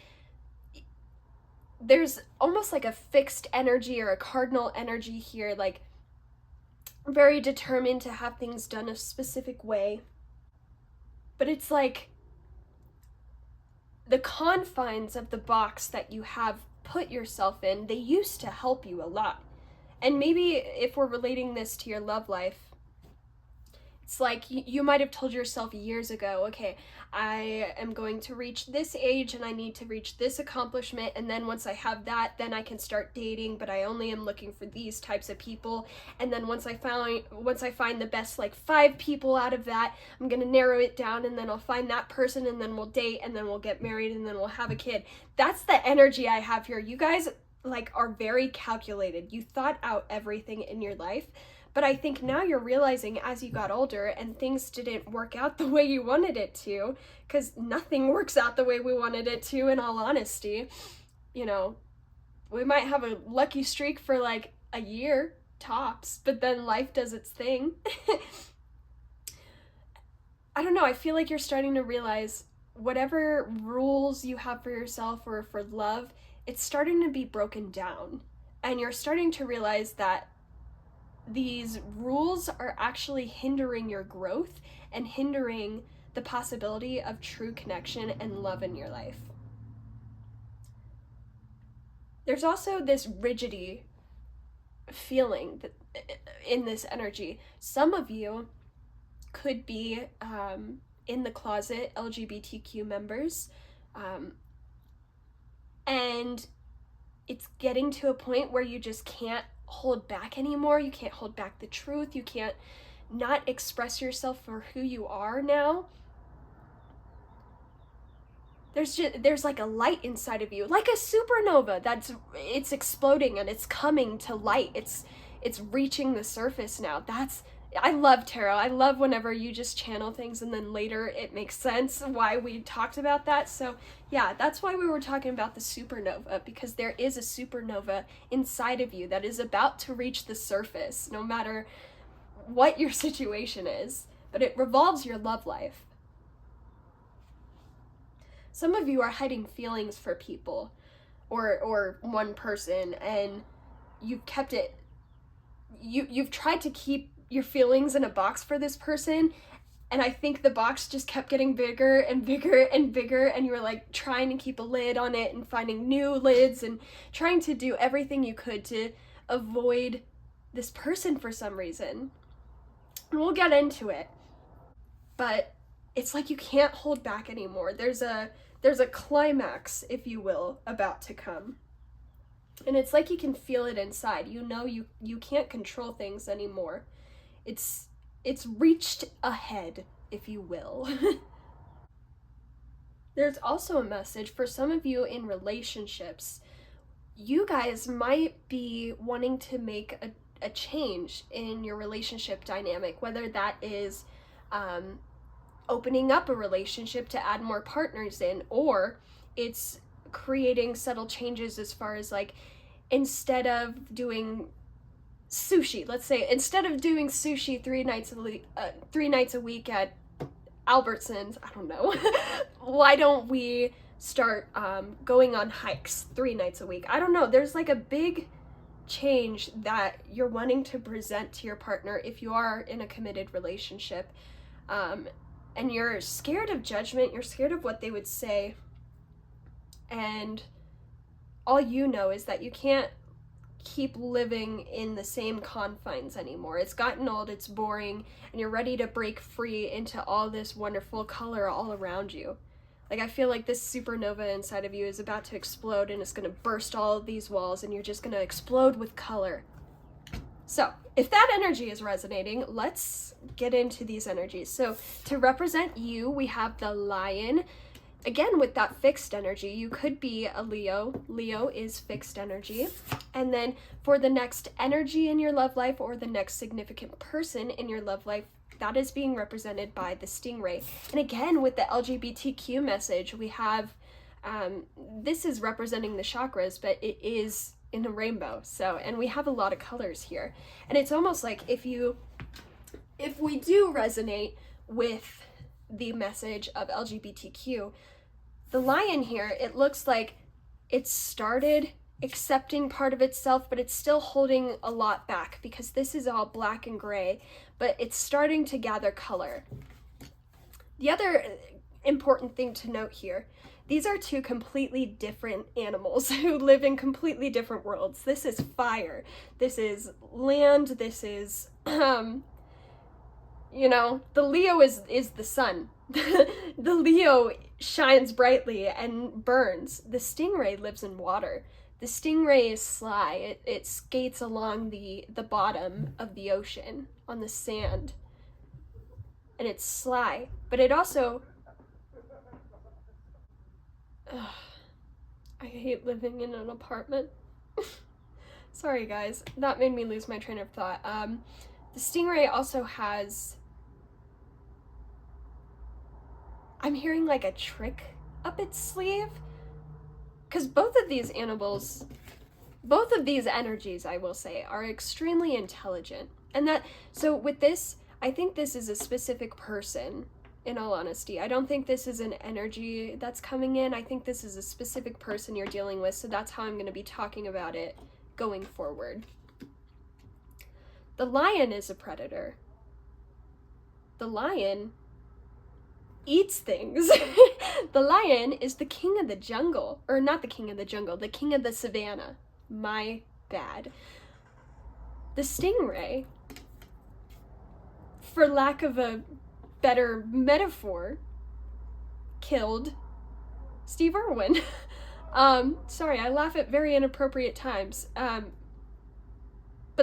there's almost like a fixed energy or a cardinal energy here, like very determined to have things done a specific way. But it's like the confines of the box that you have put yourself in, they used to help you a lot. And maybe if we're relating this to your love life, it's like you might have told yourself years ago, okay, I am going to reach this age and I need to reach this accomplishment, and then once I have that, then I can start dating, but I only am looking for these types of people. And then once I find the best like 5 people out of that, I'm gonna narrow it down, and then I'll find that person, and then we'll date, and then we'll get married, and then we'll have a kid. That's the energy I have here. You guys like are very calculated. You thought out everything in your life. But I think now you're realizing as you got older and things didn't work out the way you wanted it to, because nothing works out the way we wanted it to, in all honesty. You know, we might have a lucky streak for like a year tops, but then life does its thing. I don't know, I feel like you're starting to realize whatever rules you have for yourself or for love, it's starting to be broken down. And you're starting to realize that these rules are actually hindering your growth and hindering the possibility of true connection and love in your life. There's also this rigidity feeling that in this energy. Some of you could be in the closet LGBTQ members, and it's getting to a point where you just can't hold back anymore. You can't hold back the truth. You can't not express yourself for who you are now. There's like a light inside of you, like a supernova it's exploding and it's coming to light. It's reaching the surface now. I love tarot. I love whenever you just channel things and then later it makes sense why we talked about that. So yeah, that's why we were talking about the supernova, because there is a supernova inside of you that is about to reach the surface, no matter what your situation is, but it revolves your love life. Some of you are hiding feelings for people or one person, and you've kept it you've tried to keep your feelings in a box for this person, and I think the box just kept getting bigger and bigger and bigger, and you were like trying to keep a lid on it and finding new lids and trying to do everything you could to avoid this person for some reason. And we'll get into it. But it's like you can't hold back anymore. There's a climax, if you will, about to come. And it's like you can feel it inside. You know you can't control things anymore. It's reached ahead, if you will. There's also a message for some of you in relationships. You guys might be wanting to make a change in your relationship dynamic, whether that is opening up a relationship to add more partners in, or it's creating subtle changes as far as like, instead of doing sushi, let's say, instead of doing sushi 3 nights a week at Albertsons, I don't know, why don't we start going on hikes 3 nights a week? I don't know. There's like a big change that you're wanting to present to your partner if you are in a committed relationship. And you're scared of judgment, you're scared of what they would say, and all you know is that you can't keep living in the same confines anymore. It's gotten old, it's boring, and you're ready to break free into all this wonderful color all around you. Like, I feel like this supernova inside of you is about to explode, and it's gonna burst all of these walls, and you're just gonna explode with color. So, if that energy is resonating, let's get into these energies. So, to represent you, we have the Lion. Again, with that fixed energy, you could be a Leo. Leo is fixed energy. And then for the next energy in your love life, or the next significant person in your love life, that is being represented by the Stingray. And again, with the LGBTQ message, we have, this is representing the chakras, but it is in a rainbow. So, and we have a lot of colors here. And it's almost like if we do resonate with the message of LGBTQ, the Lion here, it looks like it started accepting part of itself, but it's still holding a lot back because this is all black and gray, but it's starting to gather color. The other important thing to note here, these are two completely different animals who live in completely different worlds. This is fire, this is land, this is, you know, the Leo is the sun. The Leo shines brightly and burns. The Stingray lives in water. The Stingray is sly. It skates along the bottom of the ocean on the sand. And it's sly. But it also... I hate living in an apartment. Sorry guys, that made me lose my train of thought. The Stingray also has... I'm hearing like a trick up its sleeve. Because both of these animals, both of these energies, I will say, are extremely intelligent. And that, so with this, I think this is a specific person, in all honesty. I don't think this is an energy that's coming in. I think this is a specific person you're dealing with, so that's how I'm going to be talking about it going forward. The Lion is a predator. The Lion eats things. The Lion is the king of the jungle, or not the king of the jungle, the king of the savannah. My bad. The Stingray, for lack of a better metaphor, killed Steve Irwin. Sorry, I laugh at very inappropriate times. But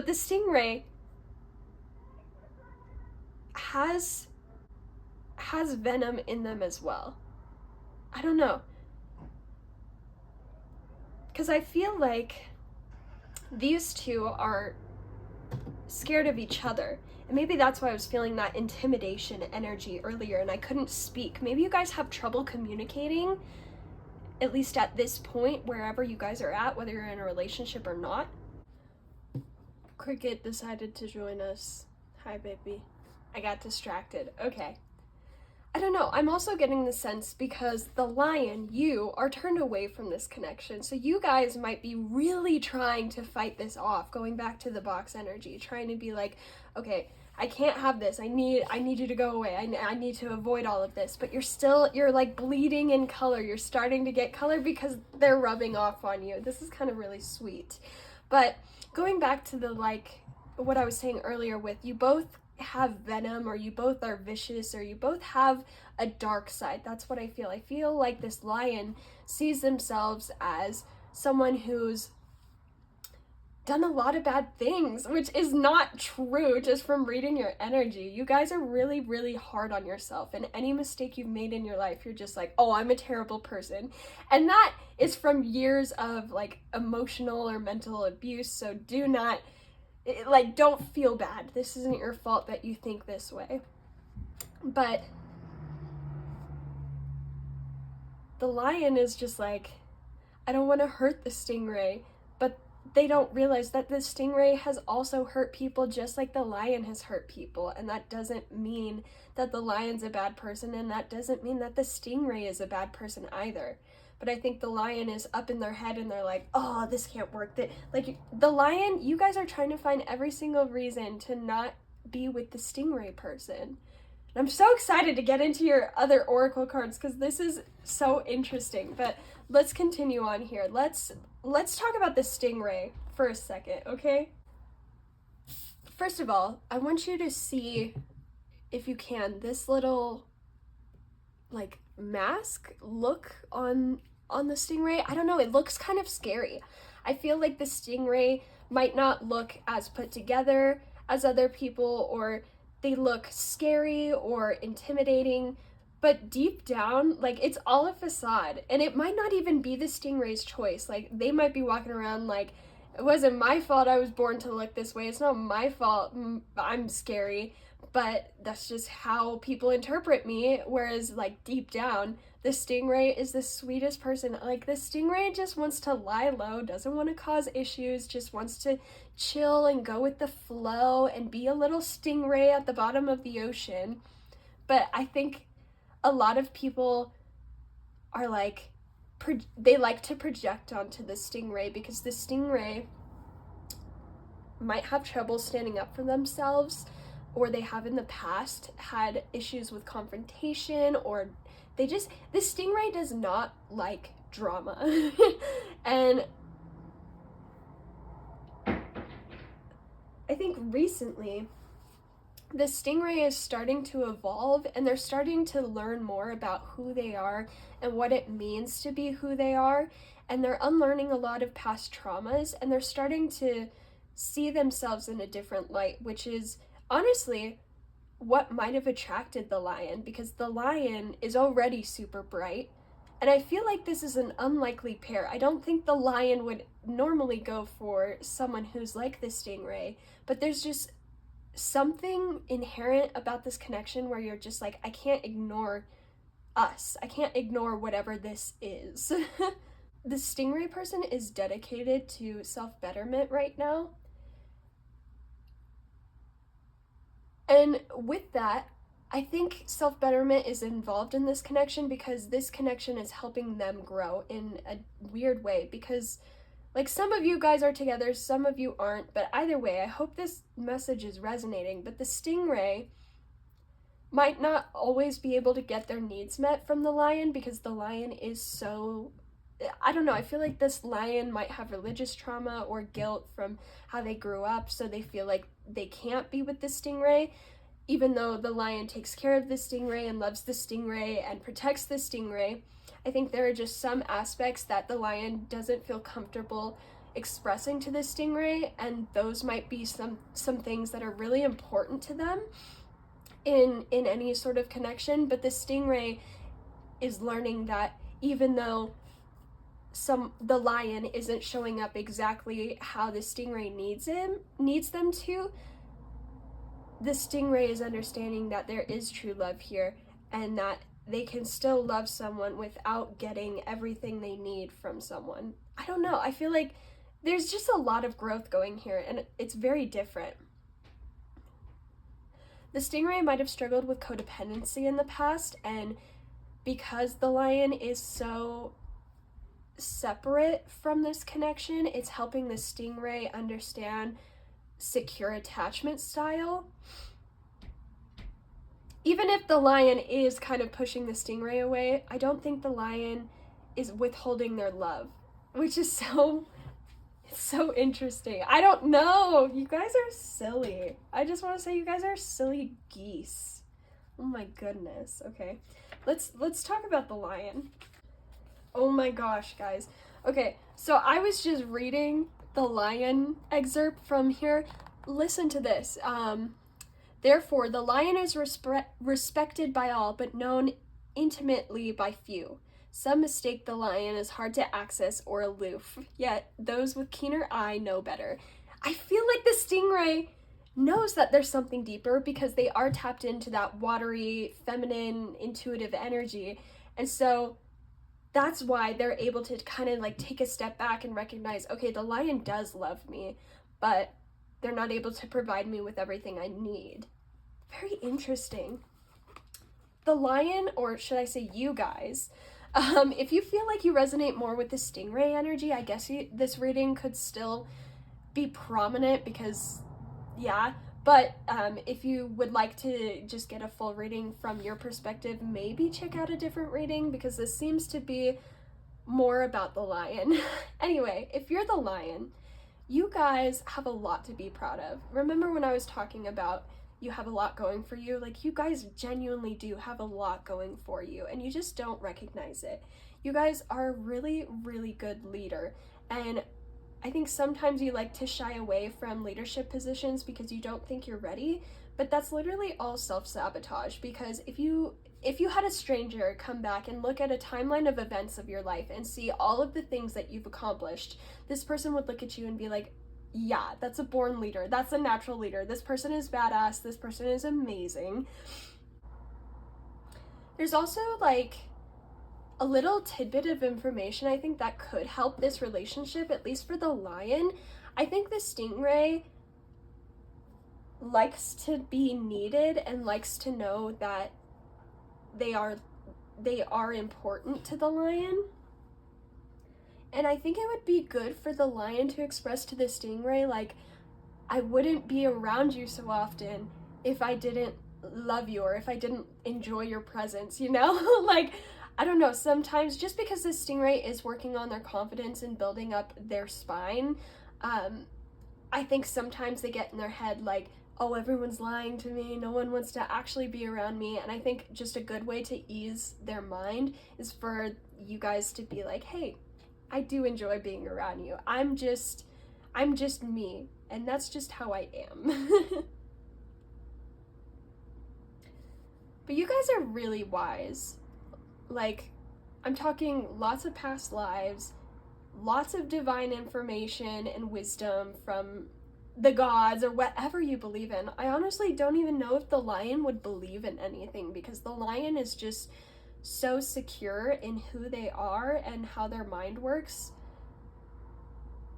the Stingray has venom in them as well. I don't know. Because I feel like these two are scared of each other. And maybe that's why I was feeling that intimidation energy earlier and I couldn't speak. Maybe you guys have trouble communicating, at least at this point, wherever you guys are at, whether you're in a relationship or not. Cricket decided to join us. Hi, baby. I got distracted. Okay. I don't know, I'm also getting the sense because the lion, you, are turned away from this connection. So you guys might be really trying to fight this off, going back to the box energy, trying to be like, okay, I can't have this. I need you to go away. I need to avoid all of this. But you're like bleeding in color. You're starting to get color because they're rubbing off on you. This is kind of really sweet. But going back to the, like, what I was saying earlier with you both have venom, or you both are vicious, or you both have a dark side. That's what I feel. I feel like this lion sees themselves as someone who's done a lot of bad things, which is not true just from reading your energy. You guys are really, really hard on yourself, and any mistake you've made in your life, you're just like, oh, I'm a terrible person. And that is from years of like emotional or mental abuse. So do not, like, don't feel bad. This isn't your fault that you think this way. But the lion is just like, I don't want to hurt the stingray, but they don't realize that the stingray has also hurt people just like the lion has hurt people. And that doesn't mean that the lion's a bad person, and that doesn't mean that the stingray is a bad person either. But I think the lion is up in their head and they're like, oh, this can't work. Like, the lion, you guys are trying to find every single reason to not be with the stingray person. And I'm so excited to get into your other oracle cards because this is so interesting. But let's continue on here. Let's talk about the stingray for a second, okay? First of all, I want you to see, if you can, this little, like, mask look on the stingray. I don't know, it looks kind of scary. I feel like the stingray might not look as put together as other people, or they look scary or intimidating, but deep down, like, it's all a facade, and it might not even be the stingray's choice. Like, they might be walking around like, it wasn't my fault I was born to look this way, it's not my fault I'm scary, but that's just how people interpret me. Whereas, like, deep down, the stingray is the sweetest person. Like, the stingray just wants to lie low, doesn't want to cause issues, just wants to chill and go with the flow and be a little stingray at the bottom of the ocean. But I think a lot of people are like, they like to project onto the stingray because the stingray might have trouble standing up for themselves, or they have in the past had issues with confrontation, or the stingray does not like drama. And I think recently the stingray is starting to evolve, and they're starting to learn more about who they are and what it means to be who they are, and they're unlearning a lot of past traumas, and they're starting to see themselves in a different light, which is honestly what might have attracted the lion, because the lion is already super bright. And I feel like this is an unlikely pair. I don't think the lion would normally go for someone who's like the stingray, but there's just something inherent about this connection where you're just like, I can't ignore us. I can't ignore whatever this is. The stingray person is dedicated to self-betterment right now. And with that, I think self-betterment is involved in this connection because this connection is helping them grow in a weird way. Because, like, some of you guys are together, some of you aren't, but either way, I hope this message is resonating. But the stingray might not always be able to get their needs met from the lion because the lion is so, I don't know, I feel like this lion might have religious trauma or guilt from how they grew up, so they feel like they can't be with the stingray, even though the lion takes care of the stingray and loves the stingray and protects the stingray. I think there are just some aspects that the lion doesn't feel comfortable expressing to the stingray, and those might be some things that are really important to them in any sort of connection. But the stingray is learning that even though the lion isn't showing up exactly how the stingray needs them to, the stingray is understanding that there is true love here, and that they can still love someone without getting everything they need from someone. I don't know, I feel like there's just a lot of growth going here, and it's very different. The stingray might have struggled with codependency in the past, and because the lion is so separate from this connection, it's helping the stingray understand secure attachment style. Even if the lion is kind of pushing the stingray away, I don't think the lion is withholding their love, which is so interesting. I don't know. You guys are silly. I just want to say you guys are silly geese. Oh my goodness. Okay. Let's talk about the lion. Oh my gosh, guys. Okay, so I was just reading the lion excerpt from here. Listen to this. Therefore, the lion is respected by all, but known intimately by few. Some mistake the lion as hard to access or aloof, yet those with keener eye know better. I feel like the stingray knows that there's something deeper because they are tapped into that watery, feminine, intuitive energy. And so that's why they're able to kind of like take a step back and recognize, okay, the lion does love me, but they're not able to provide me with everything I need. Very interesting. The lion, or should I say you guys, if you feel like you resonate more with the stingray energy, I guess this reading could still be prominent because, yeah. But if you would like to just get a full reading from your perspective, maybe check out a different reading because this seems to be more about the lion. Anyway, if you're the lion, you guys have a lot to be proud of. Remember when I was talking about you have a lot going for you? Like, you guys genuinely do have a lot going for you, and you just don't recognize it. You guys are a really, really good leader, and I think sometimes you like to shy away from leadership positions because you don't think you're ready, but that's literally all self-sabotage. Because if you had a stranger come back and look at a timeline of events of your life and see all of the things that you've accomplished, this person would look at you and be like, yeah, that's a born leader. That's a natural leader. This person is badass. This person is amazing. There's also like a little tidbit of information I think that could help this relationship, at least for the lion. I think the stingray likes to be needed and likes to know that they are important to the lion. And I think it would be good for the lion to express to the stingray, like, I wouldn't be around you so often if I didn't love you or if I didn't enjoy your presence, you know? Like, I don't know, sometimes just because the stingray is working on their confidence and building up their spine, I think sometimes they get in their head like, oh, everyone's lying to me, no one wants to actually be around me. And I think just a good way to ease their mind is for you guys to be like, hey, I do enjoy being around you. I'm just me, and that's just how I am. But you guys are really wise. Like, I'm talking lots of past lives, lots of divine information and wisdom from the gods or whatever you believe in. I honestly don't even know if the lion would believe in anything, because the lion is just so secure in who they are and how their mind works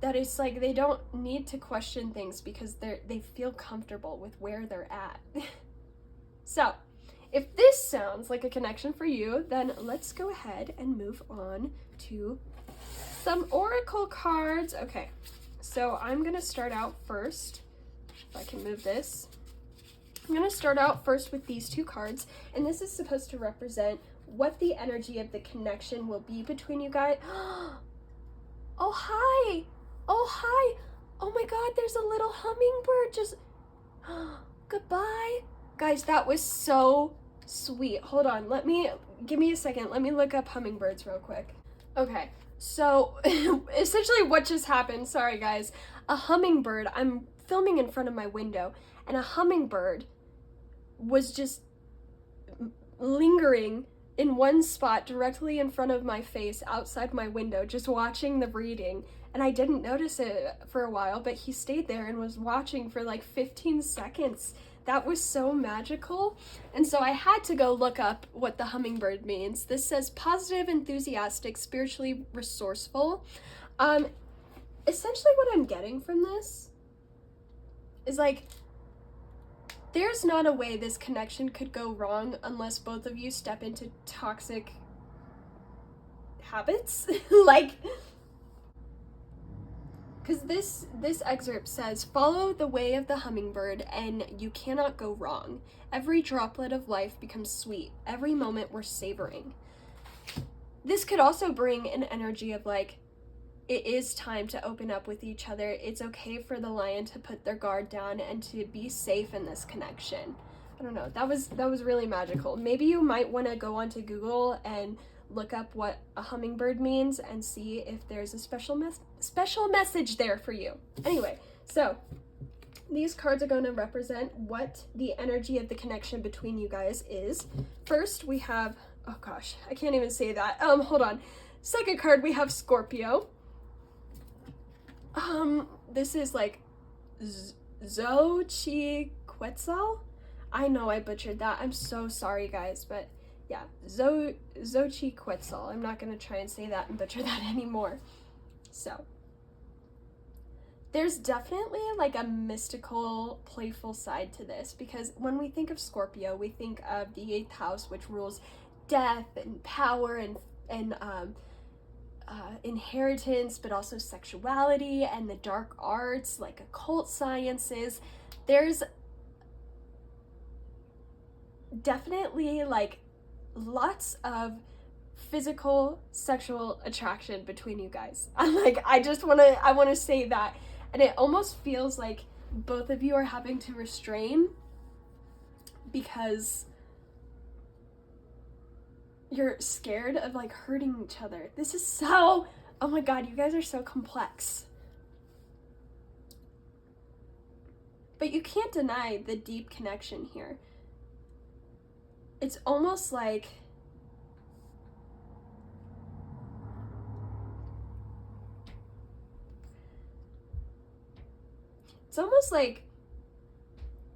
that it's like they don't need to question things because they feel comfortable with where they're at. So if this sounds like a connection for you, then let's go ahead and move on to some oracle cards. Okay, so I'm gonna start out first, if I can move this. I'm gonna start out first with these two cards, and this is supposed to represent what the energy of the connection will be between you guys. Oh, hi. Oh, hi. Oh my God, there's a little hummingbird just, goodbye. Guys, that was so sweet. Hold on, give me a second. Let me look up hummingbirds real quick. Okay, so essentially what just happened, sorry guys, a hummingbird, I'm filming in front of my window, and a hummingbird was just lingering in one spot directly in front of my face outside my window, just watching the reading. And I didn't notice it for a while, but he stayed there and was watching for like 15 seconds. That was so magical. And so I had to go look up what the hummingbird means. This says positive, enthusiastic, spiritually resourceful. Essentially what I'm getting from this is like, There's not a way this connection could go wrong unless both of you step into toxic habits. Like, because this excerpt says, follow the way of the hummingbird and you cannot go wrong. Every droplet of life becomes sweet, every moment we're savoring. This could also bring an energy of like, it is time to open up with each other. It's okay for the lion to put their guard down and to be safe in this connection. I don't know, that was really magical. Maybe you might want to go onto Google and look up what a hummingbird means and see if there's a special message there for you. Anyway, so these cards are going to represent what the energy of the connection between you guys is. First, we have, oh gosh, I can't even say that. Hold on. Second card, we have Scorpio. This is like Xochiquetzal. I know I butchered that. I'm so sorry, guys, but yeah, Xochiquetzal. I'm not gonna try and say that and butcher that anymore. So, there's definitely like a mystical, playful side to this, because when we think of Scorpio, we think of the 8th house, which rules death and power and inheritance, but also sexuality and the dark arts, like occult sciences. There's definitely like lots of physical sexual attraction between you guys. I want to say that, and it almost feels like both of you are having to restrain because you're scared of like hurting each other. This is so, oh my god, you guys are so complex. But you can't deny the deep connection here. It's almost like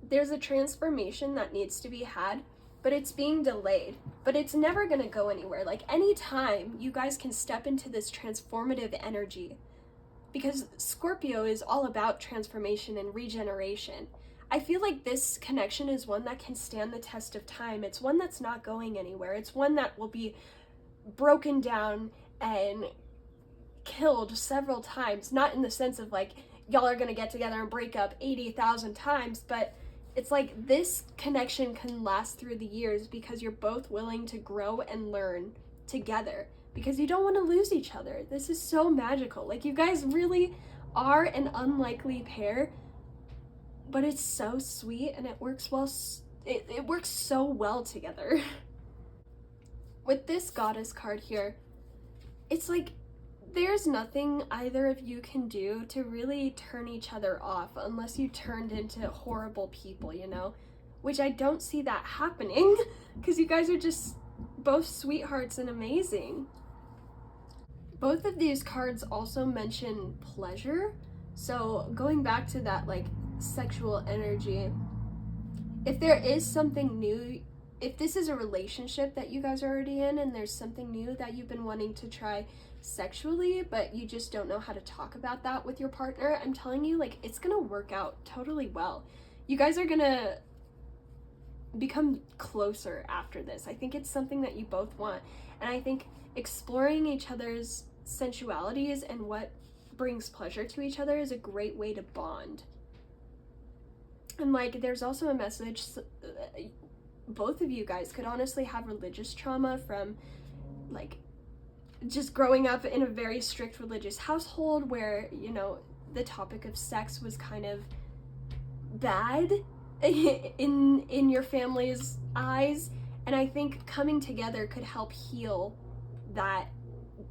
there's a transformation that needs to be had, but it's being delayed, but it's never gonna go anywhere. Like, anytime you guys can step into this transformative energy, because Scorpio is all about transformation and regeneration. I feel like this connection is one that can stand the test of time. It's one that's not going anywhere. It's one that will be broken down and killed several times, not in the sense of like, y'all are gonna get together and break up 80,000 times, but it's like this connection can last through the years because you're both willing to grow and learn together, because you don't want to lose each other. This is so magical. Like, you guys really are an unlikely pair, but it's so sweet and it works well. It works so well together. With this goddess card here, it's like there's nothing either of you can do to really turn each other off unless you turned into horrible people, you know? Which I don't see that happening, because you guys are just both sweethearts and amazing. Both of these cards also mention pleasure, so going back to that like sexual energy, if there is something new, if this is a relationship that you guys are already in and there's something new that you've been wanting to try sexually, but you just don't know how to talk about that with your partner, I'm telling you, like, it's gonna work out totally well. You guys are gonna become closer after this. I think it's something that you both want, and I think exploring each other's sensualities and what brings pleasure to each other is a great way to bond. And like, there's also a message, both of you guys could honestly have religious trauma from like just growing up in a very strict religious household where, you know, the topic of sex was kind of bad in your family's eyes, and I think coming together could help heal that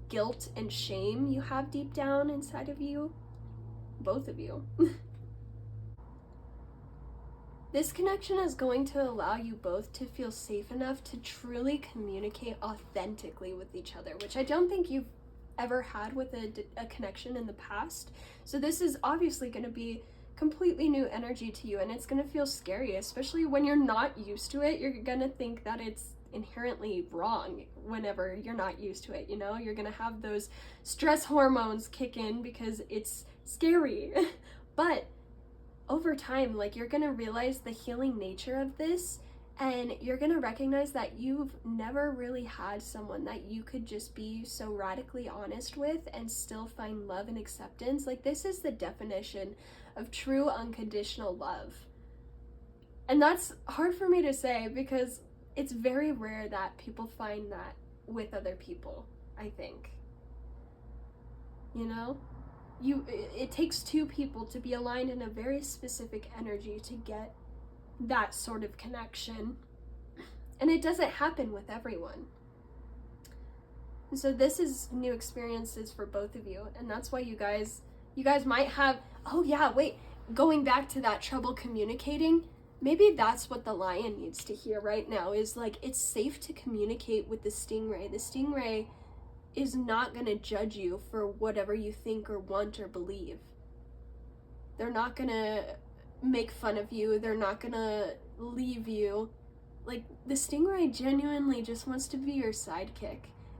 guilt and shame you have deep down inside of you, both of you. This connection is going to allow you both to feel safe enough to truly communicate authentically with each other, which I don't think you've ever had with a connection in the past. So this is obviously going to be completely new energy to you, and it's going to feel scary, especially when you're not used to it. You're going to think that it's inherently wrong whenever you're not used to it, you know? You're going to have those stress hormones kick in because it's scary. But over time, like, you're gonna realize the healing nature of this, and you're gonna recognize that you've never really had someone that you could just be so radically honest with and still find love and acceptance. Like, this is the definition of true unconditional love. And that's hard for me to say because it's very rare that people find that with other people, I think. You know? It takes two people to be aligned in a very specific energy to get that sort of connection. And it doesn't happen with everyone. And so this is new experiences for both of you, and that's why you guys might have, oh yeah, wait, going back to that trouble communicating, maybe that's what the lion needs to hear right now, is like, it's safe to communicate with the stingray. The stingray is not going to judge you for whatever you think or want or believe. They're not going to make fun of you. They're not going to leave you. Like, the stingray genuinely just wants to be your sidekick,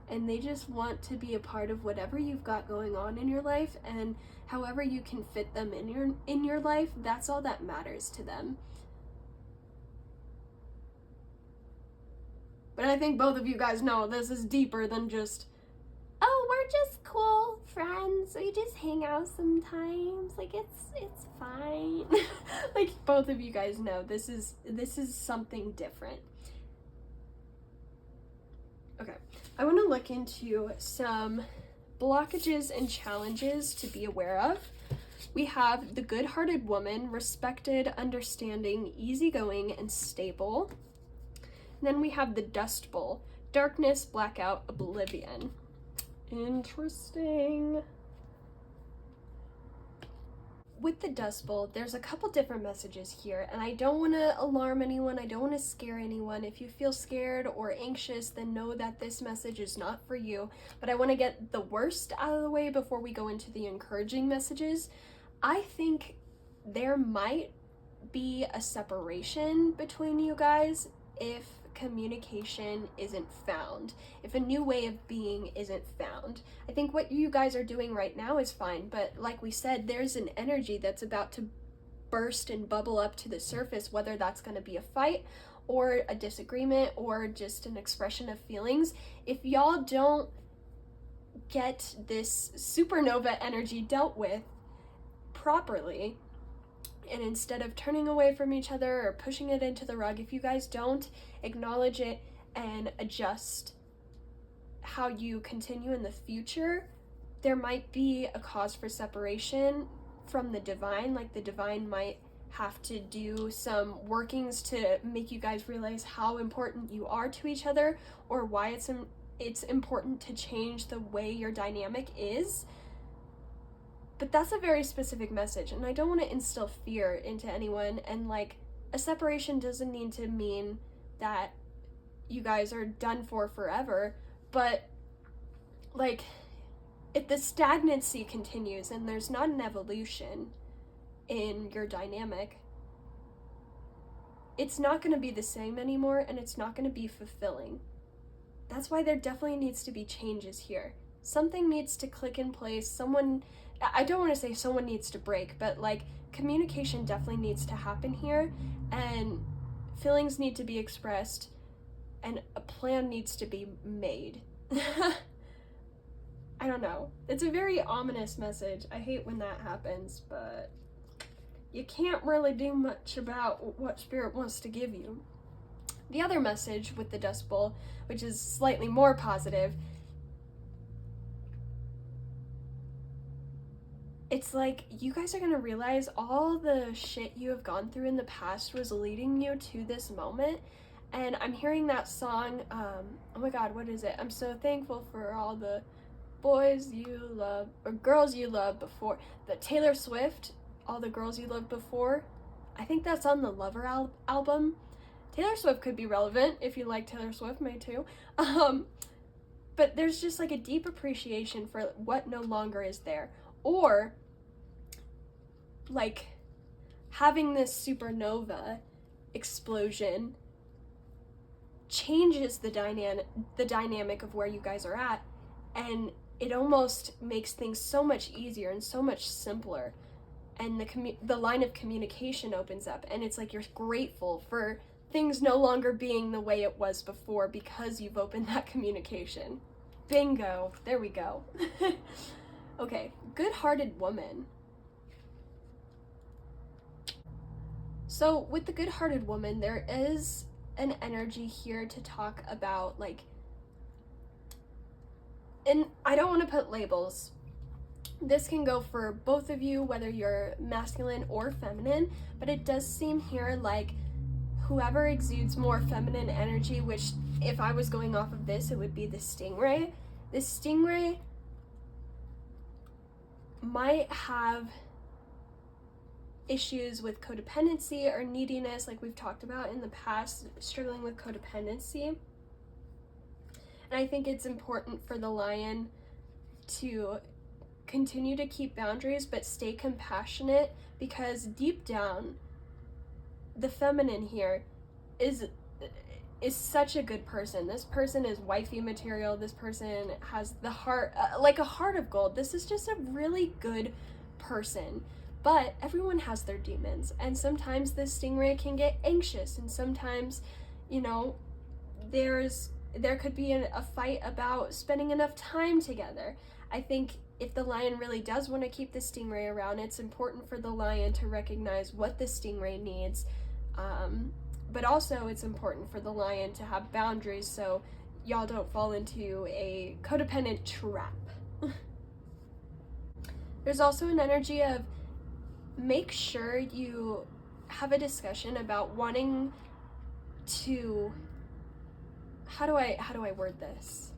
and they just want to be a part of whatever you've got going on in your life, and however you can fit them in your life, that's all that matters to them. But I think both of you guys know this is deeper than just, oh, we're just cool friends, we just hang out sometimes, like, it's fine. Like, both of you guys know this is something different. Okay, I want to look into some blockages and challenges to be aware of. We have the good-hearted woman, respected, understanding, easygoing, and stable. And then we have the Dust Bowl, darkness, blackout, oblivion. Interesting. With the Dust Bowl, there's a couple different messages here, and I don't want to alarm anyone, I don't want to scare anyone. If you feel scared or anxious, then know that this message is not for you. But I want to get the worst out of the way before we go into the encouraging messages. I think there might be a separation between you guys if communication isn't found, if a new way of being isn't found. I think what you guys are doing right now is fine, but like we said, there's an energy that's about to burst and bubble up to the surface, whether that's going to be a fight or a disagreement or just an expression of feelings. If y'all don't get this supernova energy dealt with properly, and instead of turning away from each other or pushing it into the rug, if you guys don't acknowledge it and adjust how you continue in the future, there might be a cause for separation from the divine. Like, the divine might have to do some workings to make you guys realize how important you are to each other, or why it's important to change the way your dynamic is. But that's a very specific message, and I don't want to instill fear into anyone. And like, a separation doesn't need to mean that you guys are done for forever, but like, if the stagnancy continues and there's not an evolution in your dynamic, it's not going to be the same anymore, and it's not going to be fulfilling. That's why there definitely needs to be changes here. Something needs to click in place. I don't want to say someone needs to break, but like, communication definitely needs to happen here, and feelings need to be expressed, and a plan needs to be made. I don't know. It's a very ominous message. I hate when that happens, but you can't really do much about what Spirit wants to give you. The other message with the Dust Bowl, which is slightly more positive, it's like, you guys are gonna realize all the shit you have gone through in the past was leading you to this moment. And I'm hearing that song, oh my god, what is it? I'm so thankful for all the boys you love, or girls you loved before. The Taylor Swift, All the Girls You Loved Before. I think that's on the Lover album. Taylor Swift could be relevant if you like Taylor Swift, me too. But there's just like a deep appreciation for what no longer is there. Or like, having this supernova explosion changes the dynamic of where you guys are at, and it almost makes things so much easier and so much simpler. and the line of communication opens up, and it's like you're grateful for things no longer being the way it was before because you've opened that communication. Bingo, there we go. Okay, good-hearted woman. So with the good-hearted woman, there is an energy here to talk about, like, and I don't want to put labels. This can go for both of you, whether you're masculine or feminine, but it does seem here like whoever exudes more feminine energy, which if I was going off of this, it would be the stingray. The stingray might have issues with codependency or neediness, like we've talked about in the past, struggling with codependency. And I think it's important for the lion to continue to keep boundaries but stay compassionate, because deep down the feminine here is such a good person. This person is wifey material. This person has the heart, like a heart of gold. This is just a really good person. But everyone has their demons, and sometimes the stingray can get anxious, and sometimes, you know, there could be a fight about spending enough time together. I think if the lion really does want to keep the stingray around, it's important for the lion to recognize what the stingray needs, but also it's important for the lion to have boundaries so y'all don't fall into a codependent trap. There's also an energy of make sure you have a discussion about wanting to, how do I word this?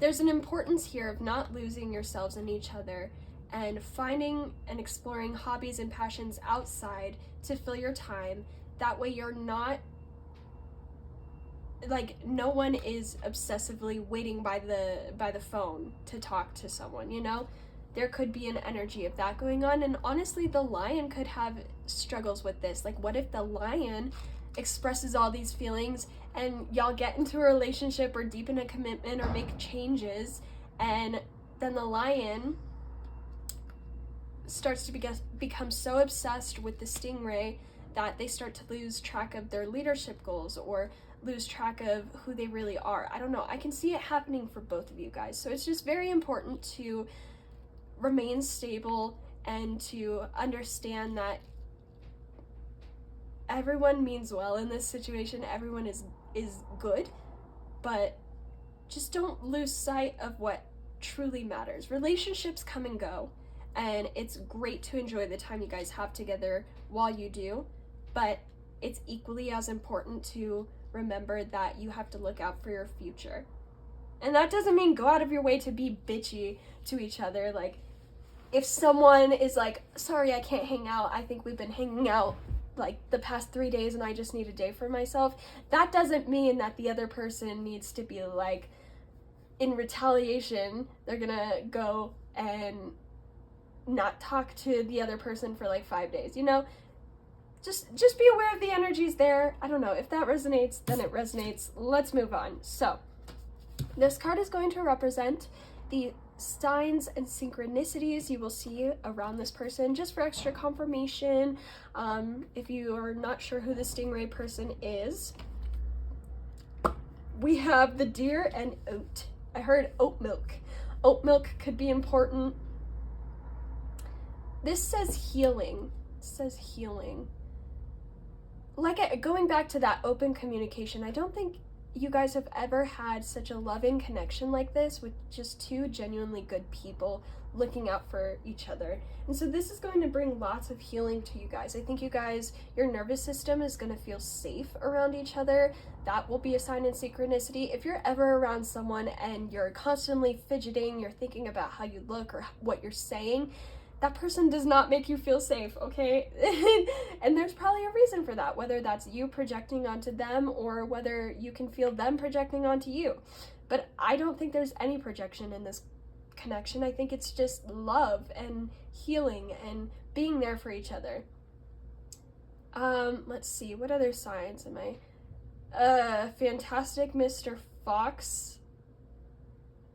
There's an importance here of not losing yourselves in each other and finding and exploring hobbies and passions outside to fill your time. That way you're not, like, no one is obsessively waiting by the phone to talk to someone, you know? There could be an energy of that going on, and honestly, the lion could have struggles with this. Like, what if the lion expresses all these feelings and y'all get into a relationship or deepen a commitment or make changes, and then the lion starts to become so obsessed with the stingray that they start to lose track of their leadership goals or lose track of who they really are. I don't know. I can see it happening for both of you guys. So it's just very important to remain stable and to understand that everyone means well in this situation. Everyone is good, but just don't lose sight of what truly matters. Relationships come and go, and it's great to enjoy the time you guys have together while you do, but it's equally as important to remember that you have to look out for your future. And that doesn't mean go out of your way to be bitchy to each other. Like, if someone is like, sorry, I can't hang out, I think we've been hanging out like the past 3 days and I just need a day for myself, that doesn't mean that the other person needs to be like, in retaliation, they're gonna go and not talk to the other person for like 5 days, you know? Just be aware of the energies there. I don't know, if that resonates, then it resonates. Let's move on. So, this card is going to represent the signs and synchronicities you will see around this person, just for extra confirmation. If you are not sure who the stingray person is, we have the deer and oat. I heard oat milk. Oat milk could be important. This says healing. It says healing. Like, going back to that open communication, I don't think you guys have ever had such a loving connection like this with just two genuinely good people looking out for each other. And so this is going to bring lots of healing to you guys. I think you guys, your nervous system is going to feel safe around each other. That will be a sign in synchronicity. If you're ever around someone and you're constantly fidgeting, you're thinking about how you look or what you're saying, that person does not make you feel safe, okay? And there's probably a reason for that, whether that's you projecting onto them or whether you can feel them projecting onto you. But I don't think there's any projection in this connection. I think it's just love and healing and being there for each other. Let's see, what other signs am I? Fantastic Mr. Fox.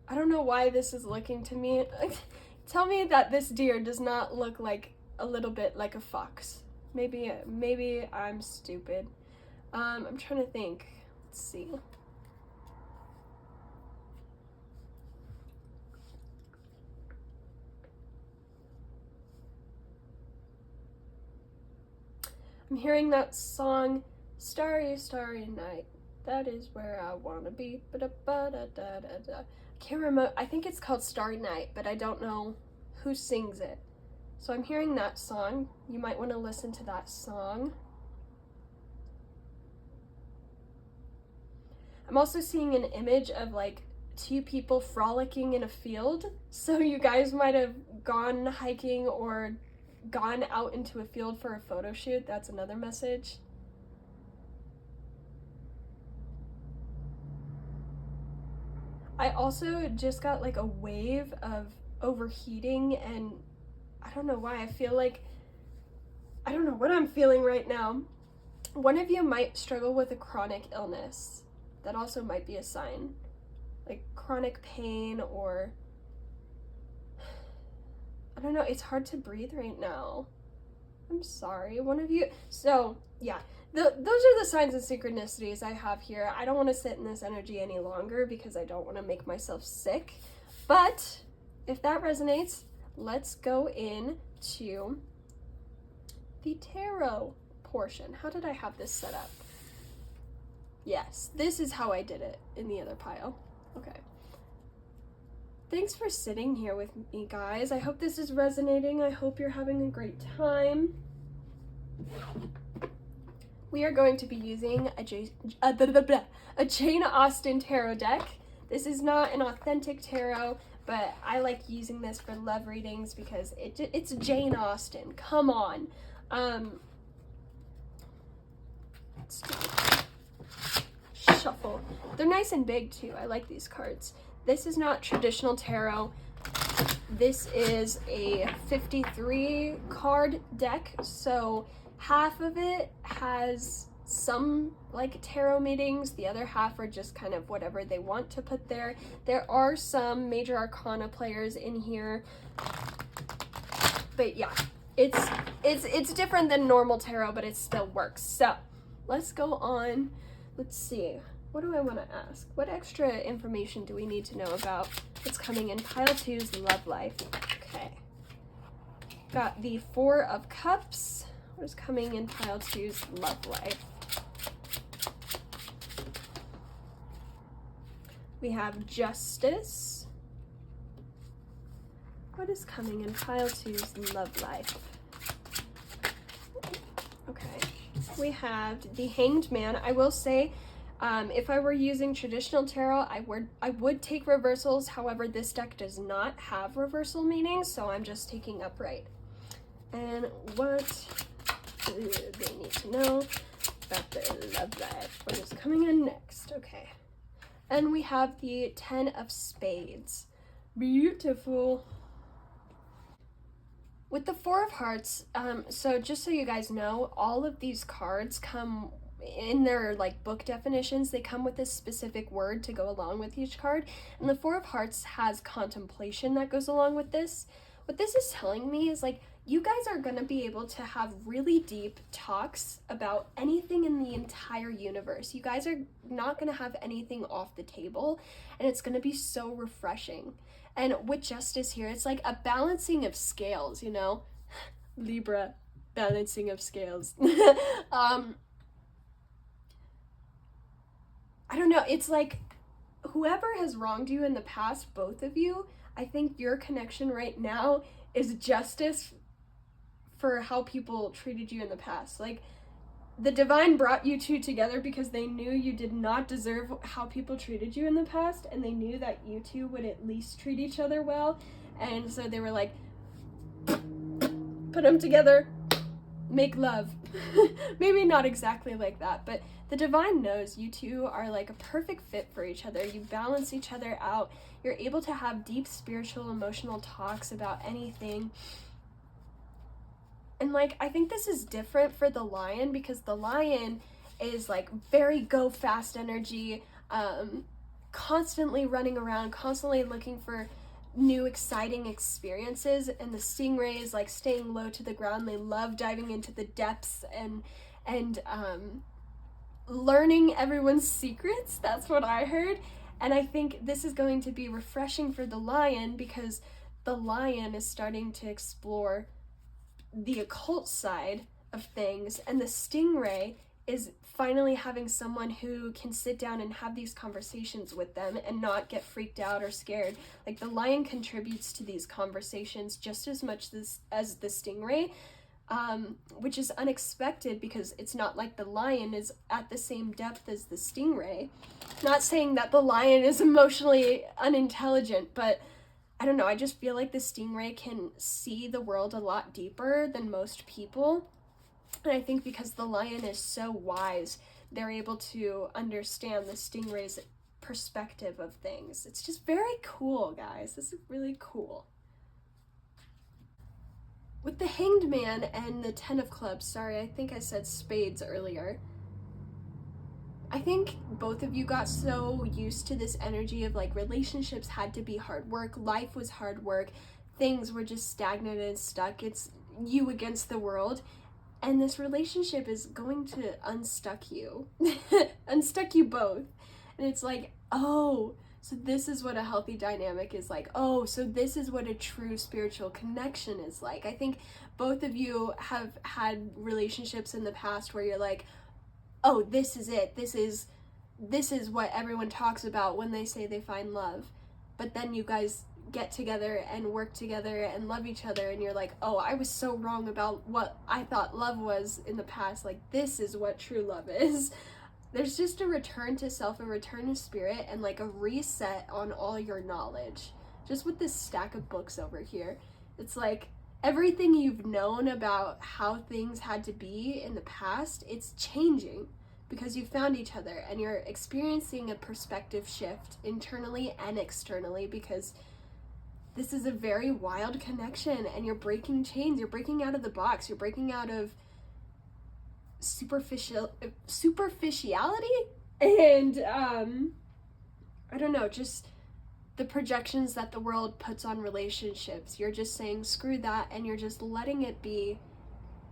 I don't know why this is looking to me. Tell me that this deer does not look like a little bit like a fox. Maybe I'm stupid. I'm trying to think. Let's see. I'm hearing that song, Starry, Starry Night. That is where I wanna be. Ba-da-ba-da-da-da-da. I can't remember. I think it's called Starry Night, but I don't know who sings it. So I'm hearing that song. You might want to listen to that song. I'm also seeing an image of like two people frolicking in a field. So you guys might have gone hiking or gone out into a field for a photo shoot. That's another message. I also just got like a wave of overheating, and I don't know why. I don't know what I'm feeling right now. One of you might struggle with a chronic illness. That also might be a sign. Like chronic pain, or I don't know, it's hard to breathe right now. I'm sorry, one of you. So yeah, those are the signs and synchronicities I have here. I don't want to sit in this energy any longer because I don't want to make myself sick. But if that resonates, let's go into the tarot portion. How did I have this set up? Yes, this is how I did it in the other pile. Okay. Thanks for sitting here with me, guys. I hope this is resonating. I hope you're having a great time. We are going to be using a Jane Austen tarot deck. This is not an authentic tarot, but I like using this for love readings because it's Jane Austen. Come on. Let's do shuffle. They're nice and big too. I like these cards. This is not traditional tarot. This is a 53 card deck, so half of it has some like tarot meanings, the other half are just kind of whatever they want to put there. There are some major arcana players in here, but yeah, it's different than normal tarot, but it still works. So let's go on. Let's see. What do I want to ask? What extra information do we need to know about what's coming in pile 2's love life? Okay. Got the 4 of Cups. What is coming in pile 2's love life? We have Justice. What is coming in pile 2's love life? Okay. We have the Hanged Man. I will say, if I were using traditional tarot, I would take reversals. However, this deck does not have reversal meanings, so I'm just taking upright. And what do they need to know about their love life? What is coming in next? Okay. And we have the 10 of Spades. Beautiful. With the 4 of Hearts, so just so you guys know, all of these cards come in their like book definitions, they come with a specific word to go along with each card, and the 4 of Hearts has contemplation that goes along with this. What this is telling me is like you guys are going to be able to have really deep talks about anything in the entire universe. You guys are not going to have anything off the table, and it's going to be so refreshing. And with Justice here, it's like a balancing of scales, you know? Libra, balancing of scales. I don't know, it's like whoever has wronged you in the past, both of you, I think your connection right now is justice for how people treated you in the past. Like, the divine brought you two together because they knew you did not deserve how people treated you in the past, and they knew that you two would at least treat each other well, and so they were like, put them together, make love. Maybe not exactly like that, but the divine knows you two are like a perfect fit for each other. You balance each other out. You're able to have deep spiritual, emotional talks about anything. And like, I think this is different for the Lion, because the Lion is like very go fast energy, constantly running around, constantly looking for new exciting experiences, and the stingray is like staying low to the ground. They love diving into the depths and learning everyone's secrets. That's what I heard. And I think this is going to be refreshing for the lion, because the lion is starting to explore the occult side of things, and the stingray is finally having someone who can sit down and have these conversations with them and not get freaked out or scared. Like, the lion contributes to these conversations just as much as the stingray, which is unexpected, because it's not like the lion is at the same depth as the stingray. Not saying that the lion is emotionally unintelligent, but I don't know, I just feel like the stingray can see the world a lot deeper than most people. And I think because the lion is so wise, they're able to understand the stingray's perspective of things. It's just very cool, guys. This is really cool. With the Hanged Man and the Ten of Clubs, sorry, I think I said spades earlier. I think both of you got so used to this energy of like relationships had to be hard work, life was hard work, things were just stagnant and stuck. It's you against the world. And this relationship is going to unstuck you. Unstuck you both. And it's like, oh, so this is what a healthy dynamic is like. Oh, so this is what a true spiritual connection is like. I think both of you have had relationships in the past where you're like, oh, this is it. This is what everyone talks about when they say they find love. But then you guys get together and work together and love each other, and you're like, oh, I was so wrong about what I thought love was in the past. Like, this is what true love is. There's just a return to self, a return to spirit, and like a reset on all your knowledge. Just with this stack of books over here, it's like everything you've known about how things had to be in the past, it's changing because you found each other and you're experiencing a perspective shift internally and externally, because this is a very wild connection and you're breaking chains, you're breaking out of the box, you're breaking out of superficiality and I don't know, just the projections that the world puts on relationships. You're just saying screw that, and you're just letting it be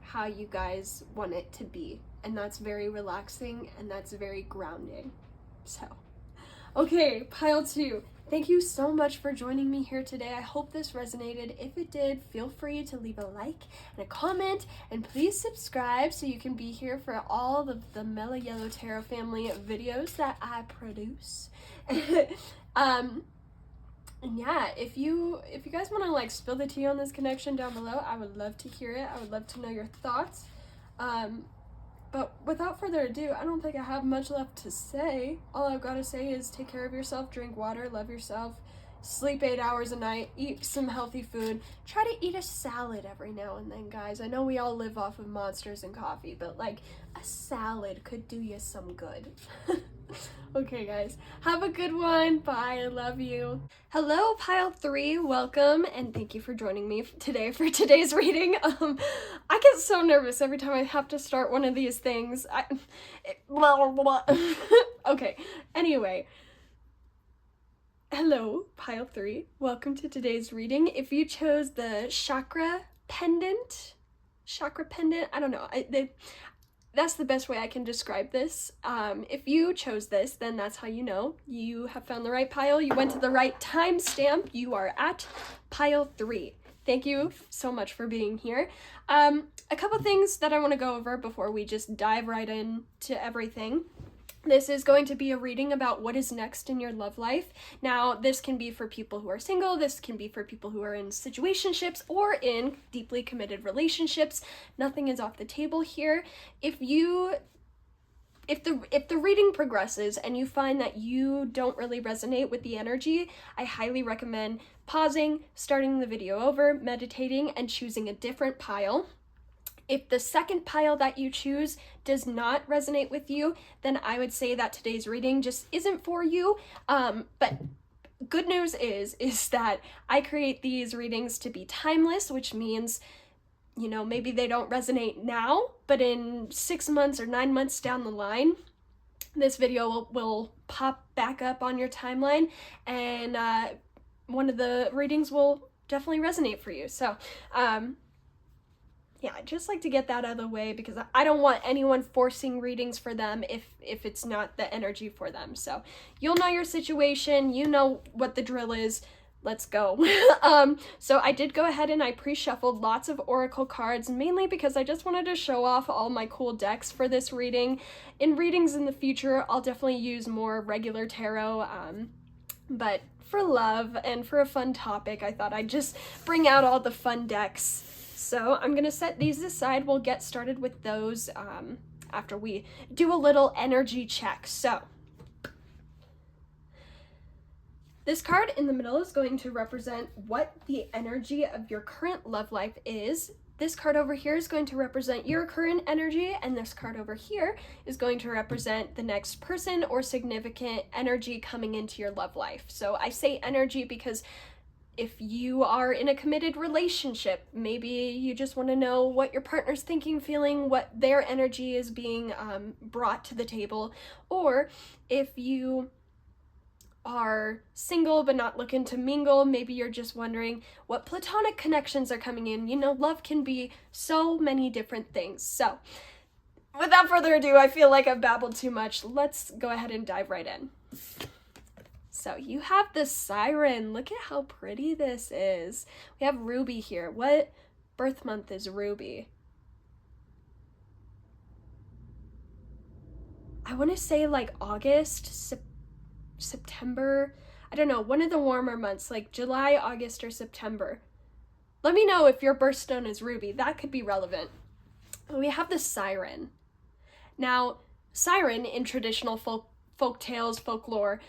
how you guys want it to be, and that's very relaxing and that's very grounding. So okay, pile 2. Thank you so much for joining me here today. I hope this resonated. If it did, feel free to leave a like and a comment, and please subscribe so you can be here for all of the Mellow Yellow Tarot family videos that I produce. And yeah, if you guys want to like spill the tea on this connection down below, I would love to hear it. I would love to know your thoughts. But without further ado, I don't think I have much left to say. All I've got to say is take care of yourself, drink water, love yourself, sleep 8 hours a night, eat some healthy food. Try to eat a salad every now and then, guys. I know we all live off of Monsters and coffee, but like a salad could do you some good. Okay, guys, have a good one. Bye, I love you. Hello, pile 3, welcome, and thank you for joining me today for today's reading. I get so nervous every time I have to start one of these things. Blah, blah, blah. Okay, anyway. Hello, pile 3, welcome to today's reading. If you chose the chakra pendant, I don't know, that's the best way I can describe this. If you chose this, then that's how you know you have found the right pile. You went to the right timestamp. You are at pile 3. Thank you so much for being here. A couple things that I want to go over before we just dive right into everything. This is going to be a reading about what is next in your love life. Now, this can be for people who are single, this can be for people who are in situationships or in deeply committed relationships. Nothing is off the table here. If the reading progresses and you find that you don't really resonate with the energy, I highly recommend pausing, starting the video over, meditating, and choosing a different pile. If the second pile that you choose does not resonate with you, then I would say that today's reading just isn't for you. But good news is that I create these readings to be timeless, which means, you know, maybe they don't resonate now, but in 6 months or 9 months down the line, this video will pop back up on your timeline, and one of the readings will definitely resonate for you. So, yeah, I'd just like to get that out of the way because I don't want anyone forcing readings for them if it's not the energy for them. So you'll know your situation, you know what the drill is. Let's go. So I did go ahead and I pre-shuffled lots of oracle cards, mainly because I just wanted to show off all my cool decks for this reading. In readings in the future, I'll definitely use more regular tarot, but for love and for a fun topic, I thought I'd just bring out all the fun decks. So I'm gonna set these aside. We'll get started with those after we do a little energy check. So this card in the middle is going to represent what the energy of your current love life is. This card over here is going to represent your current energy, and this card over here is going to represent the next person or significant energy coming into your love life. So I say energy because if you are in a committed relationship, maybe you just want to know what your partner's thinking, feeling, what their energy is being brought to the table. Or if you are single but not looking to mingle, maybe you're just wondering what platonic connections are coming in. You know, love can be so many different things. So without further ado, I feel like I've babbled too much. Let's go ahead and dive right in. So you have the Siren. Look at how pretty this is. We have Ruby here. What birth month is Ruby? I want to say like August, September. I don't know, one of the warmer months, like July, August, or September. Let me know if your birthstone is Ruby. That could be relevant. We have the Siren. Now, Siren in traditional folk tales, folklore,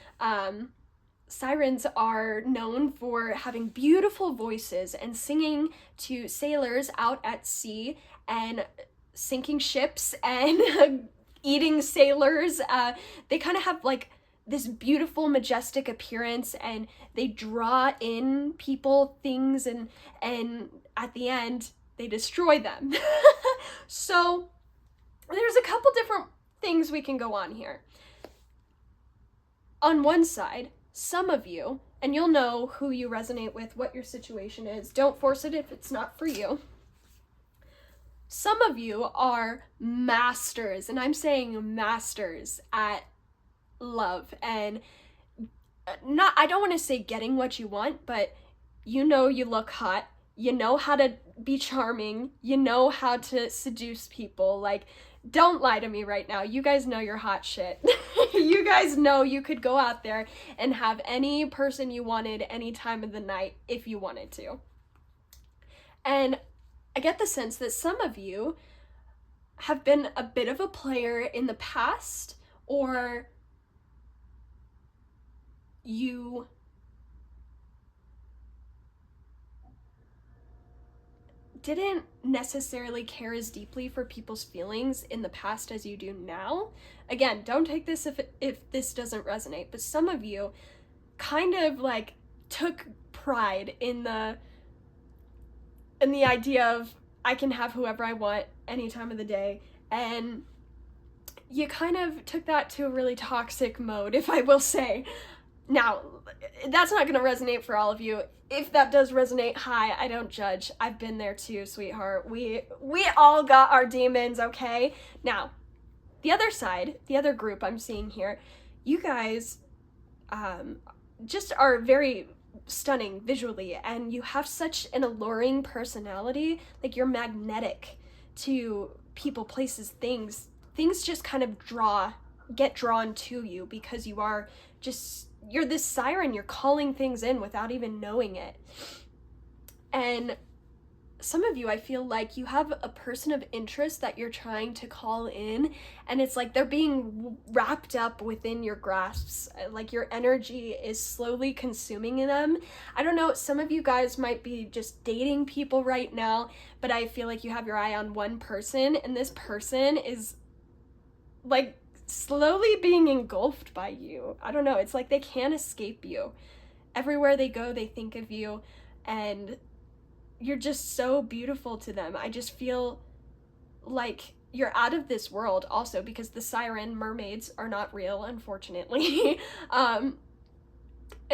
sirens are known for having beautiful voices and singing to sailors out at sea and sinking ships and eating sailors. They kind of have like this beautiful, majestic appearance, and they draw in people, things, and at the end, they destroy them. So there's a couple different things we can go on here. On one side, some of you, and you'll know who you resonate with, what your situation is. Don't force it if it's not for you. Some of you are masters, and I'm saying masters at love, and I don't want to say getting what you want, but you know you look hot, you know how to be charming, you know how to seduce people. Like, don't lie to me right now. You guys know you're hot shit. You guys know you could go out there and have any person you wanted any time of the night if you wanted to. And I get the sense that some of you have been a bit of a player in the past, or you didn't necessarily care as deeply for people's feelings in the past as you do now. Again, don't take this if this doesn't resonate, but some of you kind of like took pride in the idea of I can have whoever I want any time of the day, and you kind of took that to a really toxic mode, if I will say. Now, that's not going to resonate for all of you. If that does resonate, hi, I don't judge. I've been there too, sweetheart. We all got our demons, okay? Now, the other side, the other group I'm seeing here, you guys just are very stunning visually, and you have such an alluring personality. Like, you're magnetic to people, places, things. Things just kind of get drawn to you because you're this siren. You're calling things in without even knowing it. And some of you, I feel like you have a person of interest that you're trying to call in, and it's like they're being wrapped up within your grasps. Like, your energy is slowly consuming them. I don't know, some of you guys might be just dating people right now, but I feel like you have your eye on one person, and this person is like slowly being engulfed by you. I don't know, it's like they can't escape you. Everywhere they go, they think of you, and you're just so beautiful to them. I just feel like you're out of this world also, because the siren mermaids are not real, unfortunately. And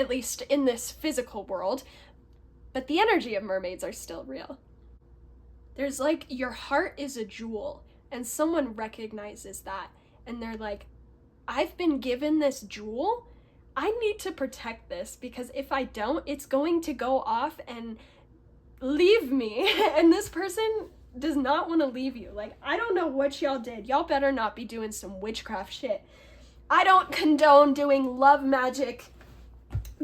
at least in this physical world, but the energy of mermaids are still real. There's like, your heart is a jewel, and someone recognizes that, and they're like, I've been given this jewel, I need to protect this, because if I don't, it's going to go off and leave me. And this person does not want to leave you. Like, I don't know what y'all did. Y'all better not be doing some witchcraft shit. I don't condone doing love magic,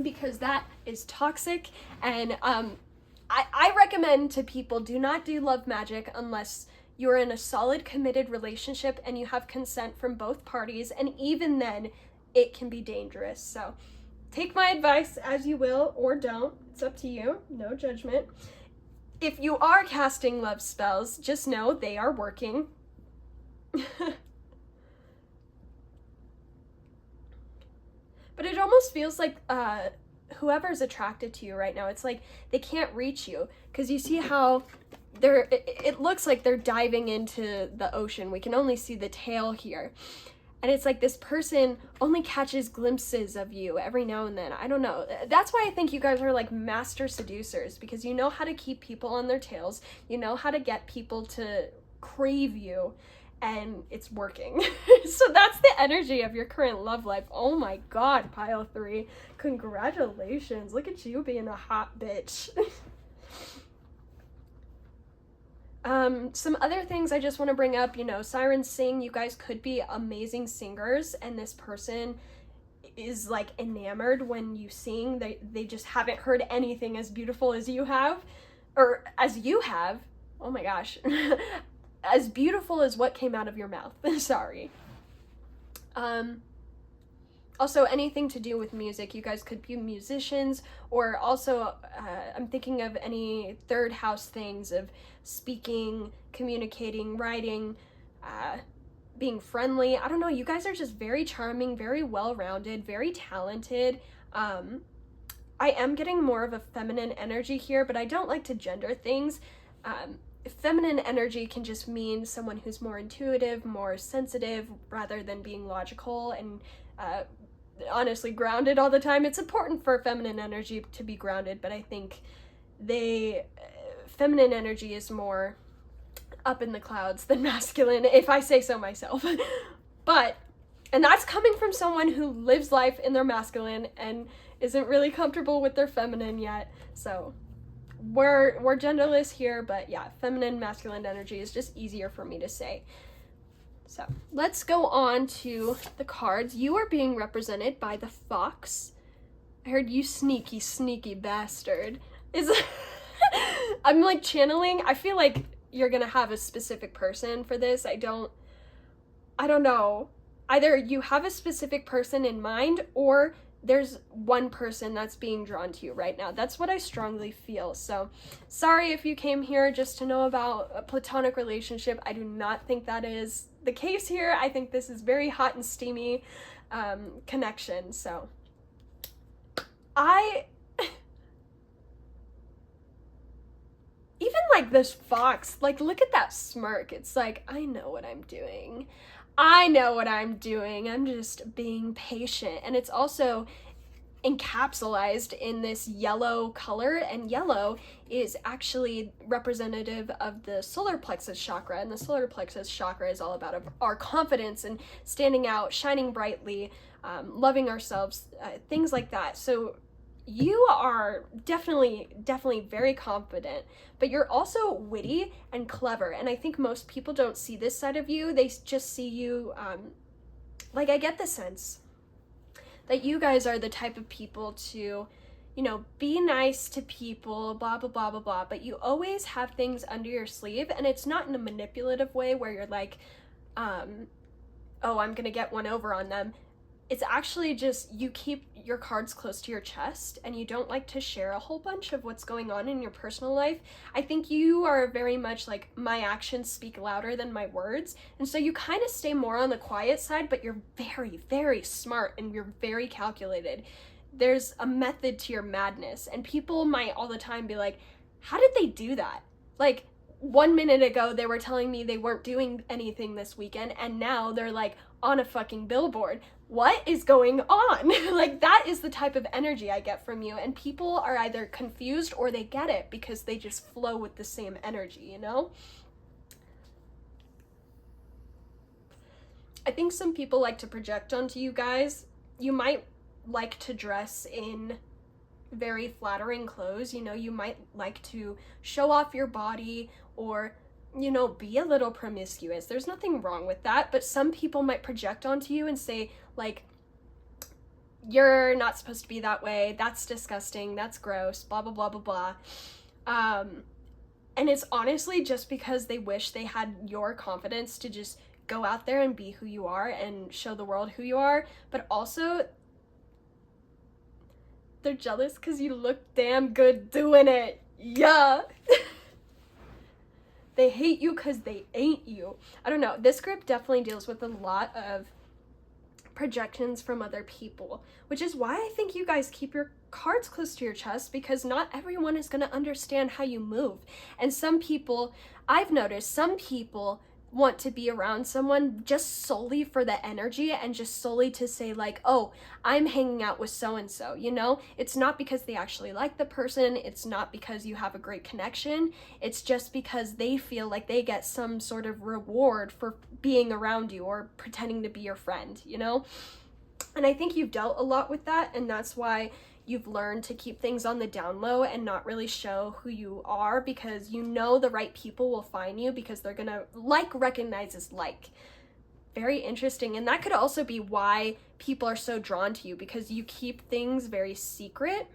because that is toxic, and I recommend to people, do not do love magic unless you're in a solid, committed relationship and you have consent from both parties, and even then, it can be dangerous. So take my advice as you will, or don't. It's up to you. No judgment. If you are casting love spells, just know they are working. But it almost feels like whoever's attracted to you right now, it's like they can't reach you, because you see how it looks like they're diving into the ocean. We can only see the tail here. And it's like this person only catches glimpses of you every now and then. I don't know. That's why I think you guys are like master seducers, because you know how to keep people on their tails. You know how to get people to crave you, and it's working. So that's the energy of your current love life. Oh my God, pile 3. Congratulations. Look at you being a hot bitch. Some other things I just want to bring up, sirens sing. You guys could be amazing singers, and this person is like enamored when you sing. They just haven't heard anything as beautiful as you have, or as you have. Oh my gosh. As beautiful as what came out of your mouth. Sorry. Also, anything to do with music. You guys could be musicians, or also I'm thinking of any third house things of speaking, communicating, writing, being friendly. I don't know. You guys are just very charming, very well-rounded, very talented. I am getting more of a feminine energy here, but I don't like to gender things. Feminine energy can just mean someone who's more intuitive, more sensitive, rather than being logical and honestly grounded all the time. It's important for feminine energy to be grounded, but I think feminine energy is more up in the clouds than masculine, if I say so myself. And that's coming from someone who lives life in their masculine and isn't really comfortable with their feminine yet. So we're genderless here, but yeah, feminine, masculine energy is just easier for me to say. So let's go on to the cards. You are being represented by the fox. I heard you sneaky, sneaky bastard. I'm like channeling. I feel like you're gonna have a specific person for this. I don't know. Either you have a specific person in mind, or there's one person that's being drawn to you right now. That's what I strongly feel. So sorry if you came here just to know about a platonic relationship. I do not think that is the case here. I think this is very hot and steamy connection. So even like this fox, like look at that smirk. It's like, I know what I'm doing. I'm just being patient. And it's also encapsulated in this yellow color, and yellow is actually representative of the solar plexus chakra, and the solar plexus chakra is all about our confidence and standing out, shining brightly, loving ourselves, things like that. So you are definitely very confident, but you're also witty and clever, and I think most people don't see this side of you. They just see you, like, I get the sense that you guys are the type of people to, be nice to people, blah, blah, blah, blah, blah, but you always have things under your sleeve, and it's not in a manipulative way where you're like, oh, I'm gonna get one over on them. It's actually just you keep your cards close to your chest, and you don't like to share a whole bunch of what's going on in your personal life. I think you are very much like, my actions speak louder than my words, and so you kind of stay more on the quiet side, but you're very, very smart, and you're very calculated. There's a method to your madness, and people might all the time be like, how did they do that? Like, 1 minute ago they were telling me they weren't doing anything this weekend, and now they're like on a fucking billboard. What is going on? Like, that is the type of energy I get from you, and people are either confused or they get it because they just flow with the same energy, you know? I think some people like to project onto you guys. You might like to dress in very flattering clothes, you know, you might like to show off your body, or, you know, be a little promiscuous. There's nothing wrong with that, but some people might project onto you and say, like, you're not supposed to be that way, that's disgusting, that's gross, blah, blah, blah, blah, blah. And it's honestly just because they wish they had your confidence to just go out there and be who you are and show the world who you are, but also they're jealous because you look damn good doing it. Yeah. They hate you because they ain't you. I don't know. This script definitely deals with a lot of projections from other people, which is why I think you guys keep your cards close to your chest, because not everyone is going to understand how you move. And some people, I've noticed, some people want to be around someone just solely for the energy and just solely to say, like, oh, I'm hanging out with so-and-so, you know? It's not because they actually like the person. It's not because you have a great connection. It's just because they feel like they get some sort of reward for being around you or pretending to be your friend, you know? And I think you've dealt a lot with that, and that's why you've learned to keep things on the down low and not really show who you are, because you know the right people will find you because they're gonna recognize as like. Very interesting. And that could also be why people are so drawn to you, because you keep things very secret,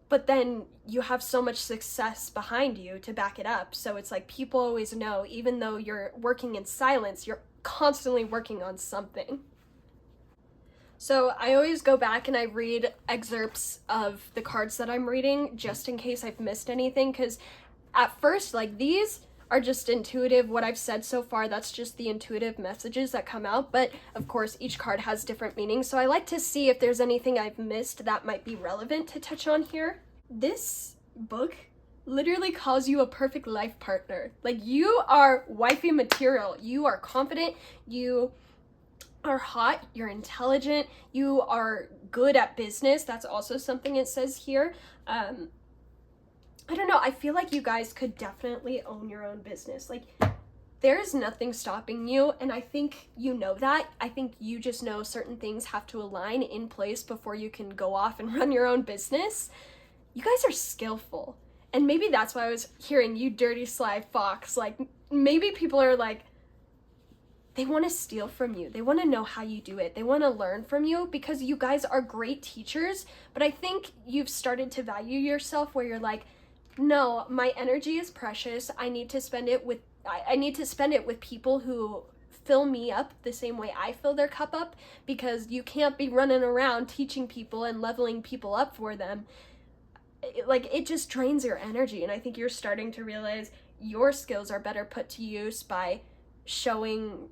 but then you have so much success behind you to back it up. So it's like people always know, even though you're working in silence, you're constantly working on something. So I always go back and I read excerpts of the cards that I'm reading just in case I've missed anything, because at first, like, these are just intuitive. What I've said so far, that's just the intuitive messages that come out, but of course each card has different meanings, so I like to see if there's anything I've missed that might be relevant to touch on here. This book literally calls you a perfect life partner. Like, you are wifey material. You are confident, you are hot, you're intelligent, you are good at business. That's also something it says here. I don't know, I feel like you guys could definitely own your own business. Like, there's nothing stopping you, and I think you know that. I think you just know certain things have to align in place before you can go off and run your own business. You guys are skillful, and maybe that's why I was hearing you dirty sly fox. Like, maybe people are like, they want to steal from you. They want to know how you do it. They want to learn from you because you guys are great teachers. But I think you've started to value yourself where you're like, no, my energy is precious. I need to spend it with people who fill me up the same way I fill their cup up, because you can't be running around teaching people and leveling people up for them. It just drains your energy. And I think you're starting to realize your skills are better put to use by showing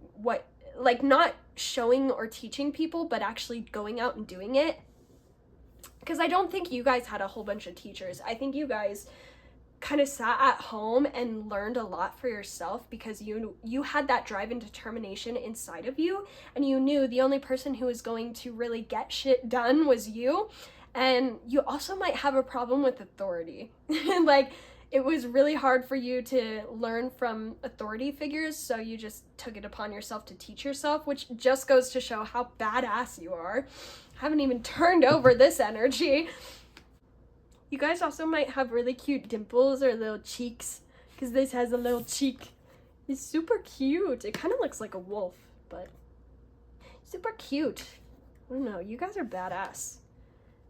not showing or teaching people, but actually going out and doing it. Because I don't think you guys had a whole bunch of teachers. I think you guys kind of sat at home and learned a lot for yourself, because you had that drive and determination inside of you, and you knew the only person who was going to really get shit done was you. And you also might have a problem with authority. Like, it was really hard for you to learn from authority figures, so you just took it upon yourself to teach yourself, which just goes to show how badass you are. Haven't even turned over this energy. You guys also might have really cute dimples or little cheeks, because this has a little cheek. It's super cute. It kind of looks like a wolf, but super cute. I don't know, you guys are badass.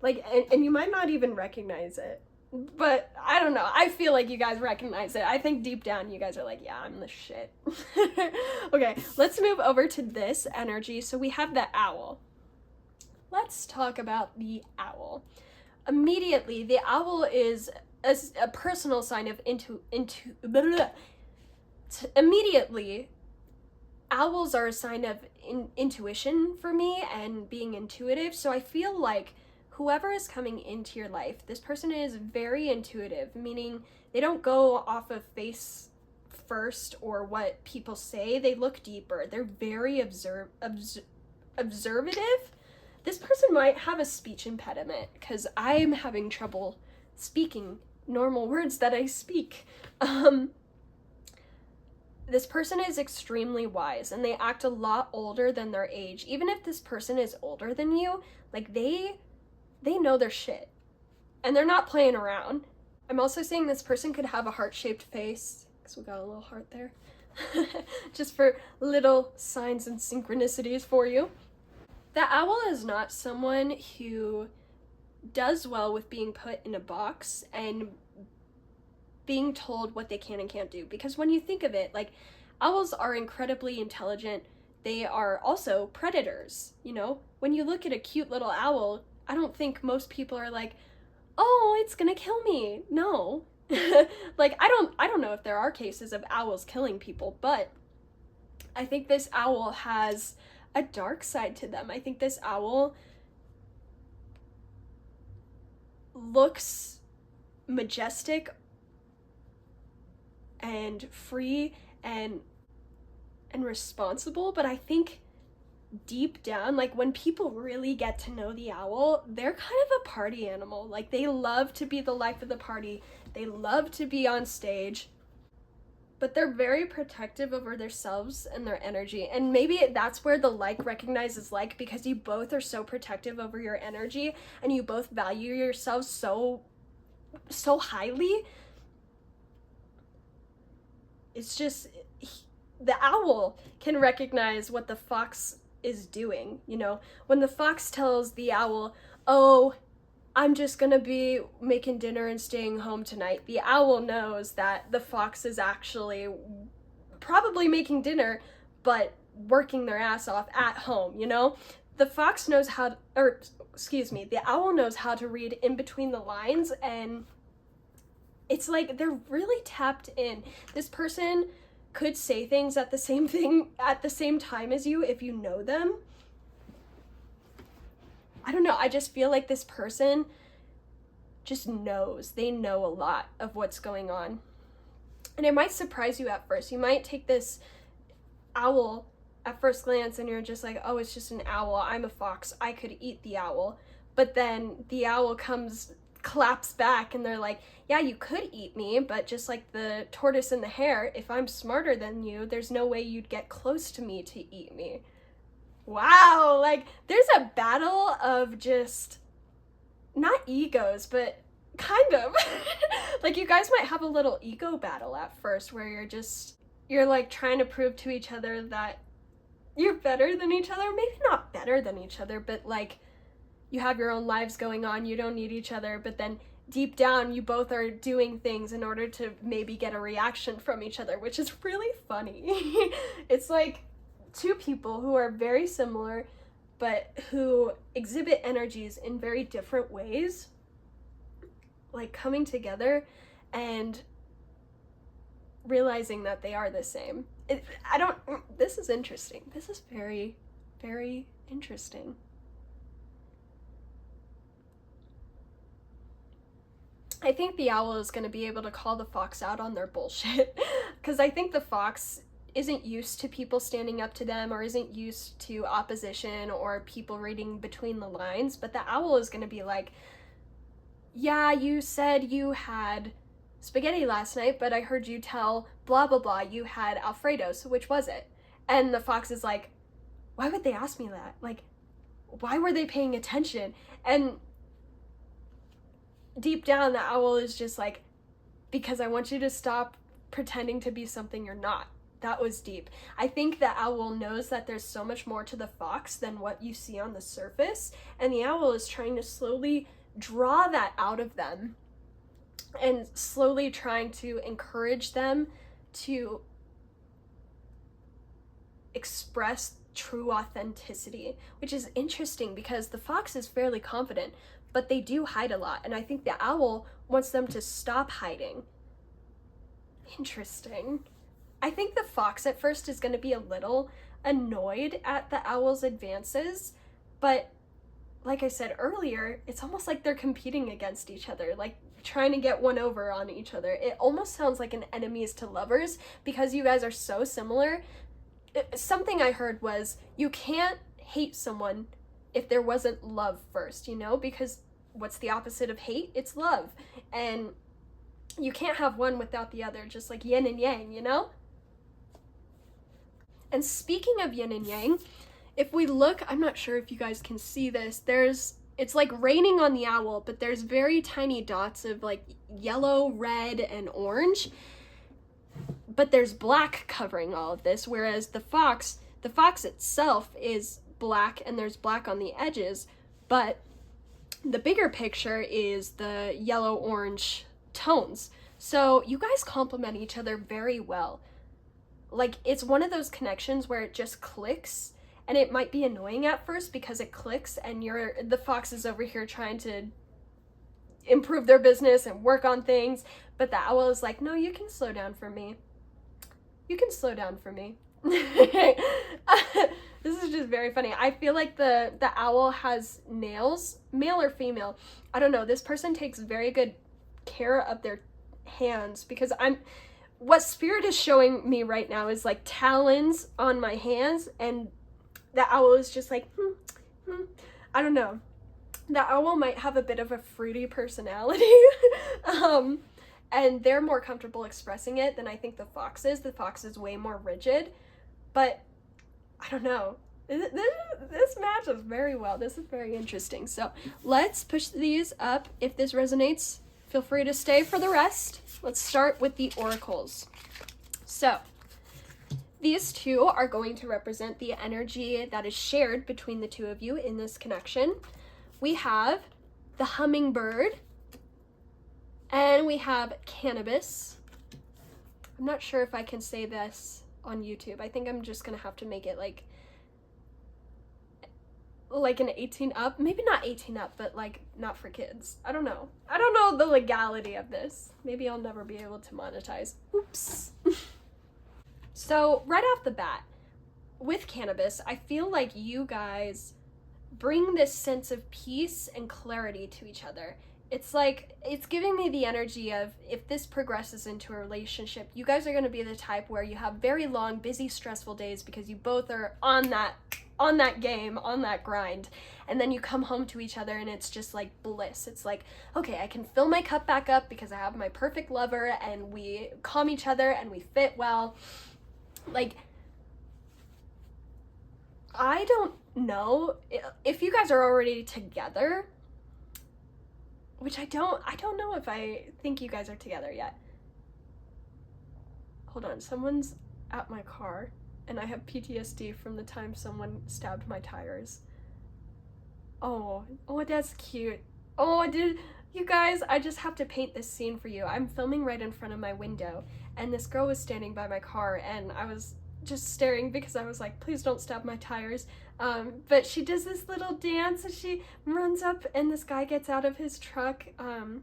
Like, and you might not even recognize it. But I don't know, I feel like you guys recognize it. I think deep down you guys are like, yeah, I'm the shit. Okay, let's move over to this energy. So we have the owl. Let's talk about the owl. Immediately, the owl is a personal sign of immediately, owls are a sign of intuition for me and being intuitive. So I feel like whoever is coming into your life, this person is very intuitive, meaning they don't go off of face first or what people say. They look deeper. They're very observative. This person might have a speech impediment because I'm having trouble speaking normal words that I speak. This person is extremely wise and they act a lot older than their age. Even if this person is older than you, like they know their shit and they're not playing around. I'm also saying this person could have a heart-shaped face, because we got a little heart there. Just for little signs and synchronicities for you. The owl is not someone who does well with being put in a box and being told what they can and can't do. Because when you think of it, like, owls are incredibly intelligent. They are also predators, you know? When you look at a cute little owl, I don't think most people are like, oh, it's gonna kill me. No. Like, I don't know if there are cases of owls killing people, but I think this owl has a dark side to them. I think this owl looks majestic and free and responsible, but I think deep down, like, when people really get to know the owl, they're kind of a party animal. Like, they love to be the life of the party. They love to be on stage, but they're very protective over themselves and their energy. And maybe that's where the like recognizes like, because you both are so protective over your energy and you both value yourselves so highly. It's just, the owl can recognize what the fox is doing, you know? When the fox tells the owl, oh, I'm just gonna be making dinner and staying home tonight, the owl knows that the fox is actually probably making dinner, but working their ass off at home, you know? The fox knows the owl knows how to read in between the lines, and it's like they're really tapped in. This person could say things at the same time as you if you know them. I don't know, I just feel like this person just knows. They know a lot of what's going on. And it might surprise you at first. You might take this owl at first glance and you're just like, oh, it's just an owl. I'm a fox. I could eat the owl. But then the owl claps back and they're like, yeah, you could eat me, but just like the tortoise and the hare, if I'm smarter than you, there's no way you'd get close to me to eat me. Wow, like, there's a battle of just, not egos, but kind of. Like, you guys might have a little ego battle at first where you're like trying to prove to each other that you're better than each other. Maybe not better than each other, but like, you have your own lives going on, you don't need each other, but then deep down you both are doing things in order to maybe get a reaction from each other, which is really funny. It's like two people who are very similar, but who exhibit energies in very different ways, like coming together and realizing that they are the same. This is interesting. This is very, very interesting. I think the owl is going to be able to call the fox out on their bullshit, because I think the fox isn't used to people standing up to them or isn't used to opposition or people reading between the lines, but the owl is going to be like, yeah, you said you had spaghetti last night, but I heard you tell blah blah blah you had Alfredo, so which was it? And the fox is like, why would they ask me that? Like, why were they paying attention? And deep down, the owl is just like, because I want you to stop pretending to be something you're not. That was deep. I think the owl knows that there's so much more to the fox than what you see on the surface, and the owl is trying to slowly draw that out of them and slowly trying to encourage them to express true authenticity, which is interesting because the fox is fairly confident, but they do hide a lot, and I think the owl wants them to stop hiding. Interesting. I think the fox at first is going to be a little annoyed at the owl's advances, but like I said earlier, it's almost like they're competing against each other, like trying to get one over on each other. It almost sounds like an enemies to lovers because you guys are so similar. Something I heard was you can't hate someone if there wasn't love first, because what's the opposite of hate? It's love. And you can't have one without the other, just like yin and yang, And speaking of yin and yang, if we look, I'm not sure if you guys can see this, it's like raining on the owl, but there's very tiny dots of like yellow, red, and orange. But there's black covering all of this, whereas the fox itself is black and there's black on the edges, but the bigger picture is the yellow-orange tones. So you guys complement each other very well. Like, it's one of those connections where it just clicks, and it might be annoying at first because it clicks and the fox is over here trying to improve their business and work on things, but the owl is like, no, you can slow down for me. You can slow down for me. This is just very funny. I feel like the owl has nails, male or female. I don't know. This person takes very good care of their hands because what spirit is showing me right now is like talons on my hands, and the owl is just like, I don't know. The owl might have a bit of a fruity personality. And they're more comfortable expressing it than I think the fox is. The fox is way more rigid, but I don't know. This matches very well. This is very interesting. So let's push these up. If this resonates, feel free to stay for the rest. Let's start with the oracles. So these two are going to represent the energy that is shared between the two of you in this connection. We have the hummingbird, and we have cannabis. I'm not sure if I can say this on YouTube. I think I'm just gonna have to make it like an 18 up, maybe not 18 up, but like not for kids. I don't know the legality of this. Maybe I'll never be able to monetize. Oops. So right off the bat, with cannabis, I feel like you guys bring this sense of peace and clarity to each other. It's like, it's giving me the energy of, if this progresses into a relationship, you guys are going to be the type where you have very long, busy, stressful days because you both are on that game, on that grind. And then you come home to each other and it's just like bliss. It's like, okay, I can fill my cup back up because I have my perfect lover and we calm each other and we fit well. Like, I don't know if you guys are already together, which I don't know if I think you guys are together yet. Hold on, someone's at my car and I have PTSD from the time someone stabbed my tires. Oh, that's cute. You guys, I just have to paint this scene for you. I'm filming right in front of my window and this girl was standing by my car and I was just staring because I was like, please don't stab my tires. But she does this little dance and she runs up and this guy gets out of his truck, and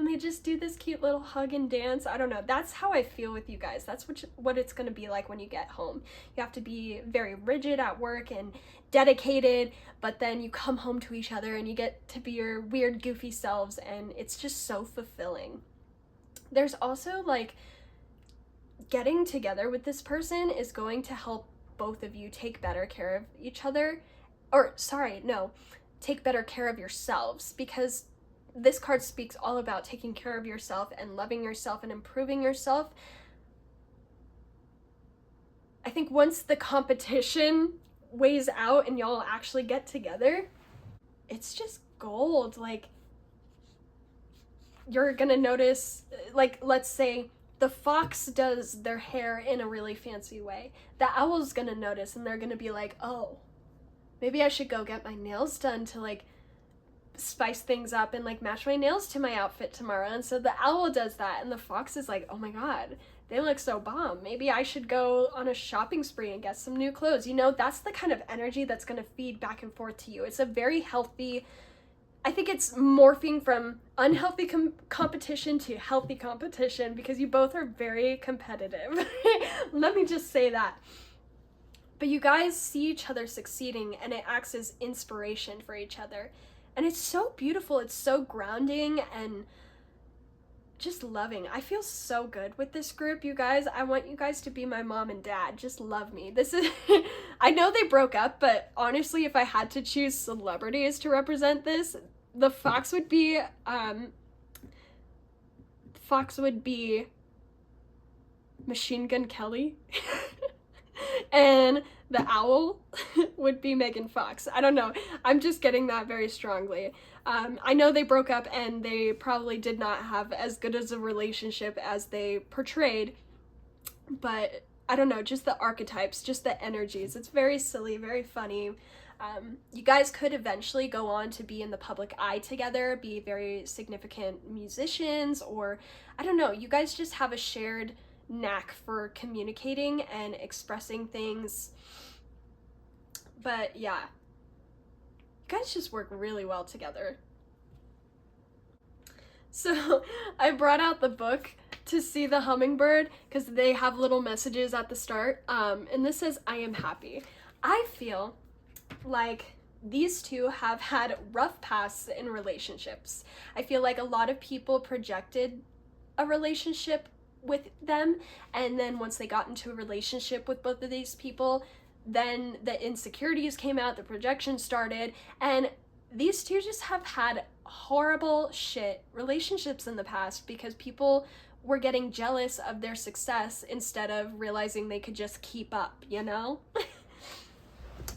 they just do this cute little hug and dance. I don't know. That's how I feel with you guys. That's what it's going to be like when you get home. You have to be very rigid at work and dedicated, but then you come home to each other and you get to be your weird, goofy selves, and it's just so fulfilling. There's also like, getting together with this person is going to help both of you take better care of each other, take better care of yourselves, because this card speaks all about taking care of yourself and loving yourself and improving yourself. I think once the competition weighs out and y'all actually get together, it's just gold. Like, you're gonna notice, like, let's say the fox does their hair in a really fancy way. The owl's gonna notice and they're gonna be like, oh, maybe I should go get my nails done to like spice things up and like match my nails to my outfit tomorrow. And so the owl does that and the fox is like, oh my god, they look so bomb. Maybe I should go on a shopping spree and get some new clothes. That's the kind of energy that's gonna feed back and forth to you. It's a very healthy, I think it's morphing from unhealthy competition to healthy competition because you both are very competitive. Let me just say that. But you guys see each other succeeding, and it acts as inspiration for each other. And it's so beautiful, it's so grounding and just loving. I feel so good with this group, you guys. I want you guys to be my mom and dad. Just love me. This is I know they broke up, but honestly, if I had to choose celebrities to represent this, the fox would be Machine Gun Kelly. And the owl would be Megan Fox. I don't know. I'm just getting that very strongly. I know they broke up and they probably did not have as good as a relationship as they portrayed, but I don't know, just the archetypes, just the energies. It's very silly, very funny. You guys could eventually go on to be in the public eye together, be very significant musicians, or I don't know, you guys just have a shared knack for communicating and expressing things. But yeah, you guys just work really well together. So I brought out the book to see the hummingbird because they have little messages at the start, and this says, I am happy. I feel like these two have had rough paths in relationships. I feel like a lot of people projected a relationship with them, and then once they got into a relationship with both of these people, then the insecurities came out, the projection started, and these two just have had horrible shit relationships in the past because people were getting jealous of their success instead of realizing they could just keep up, you know?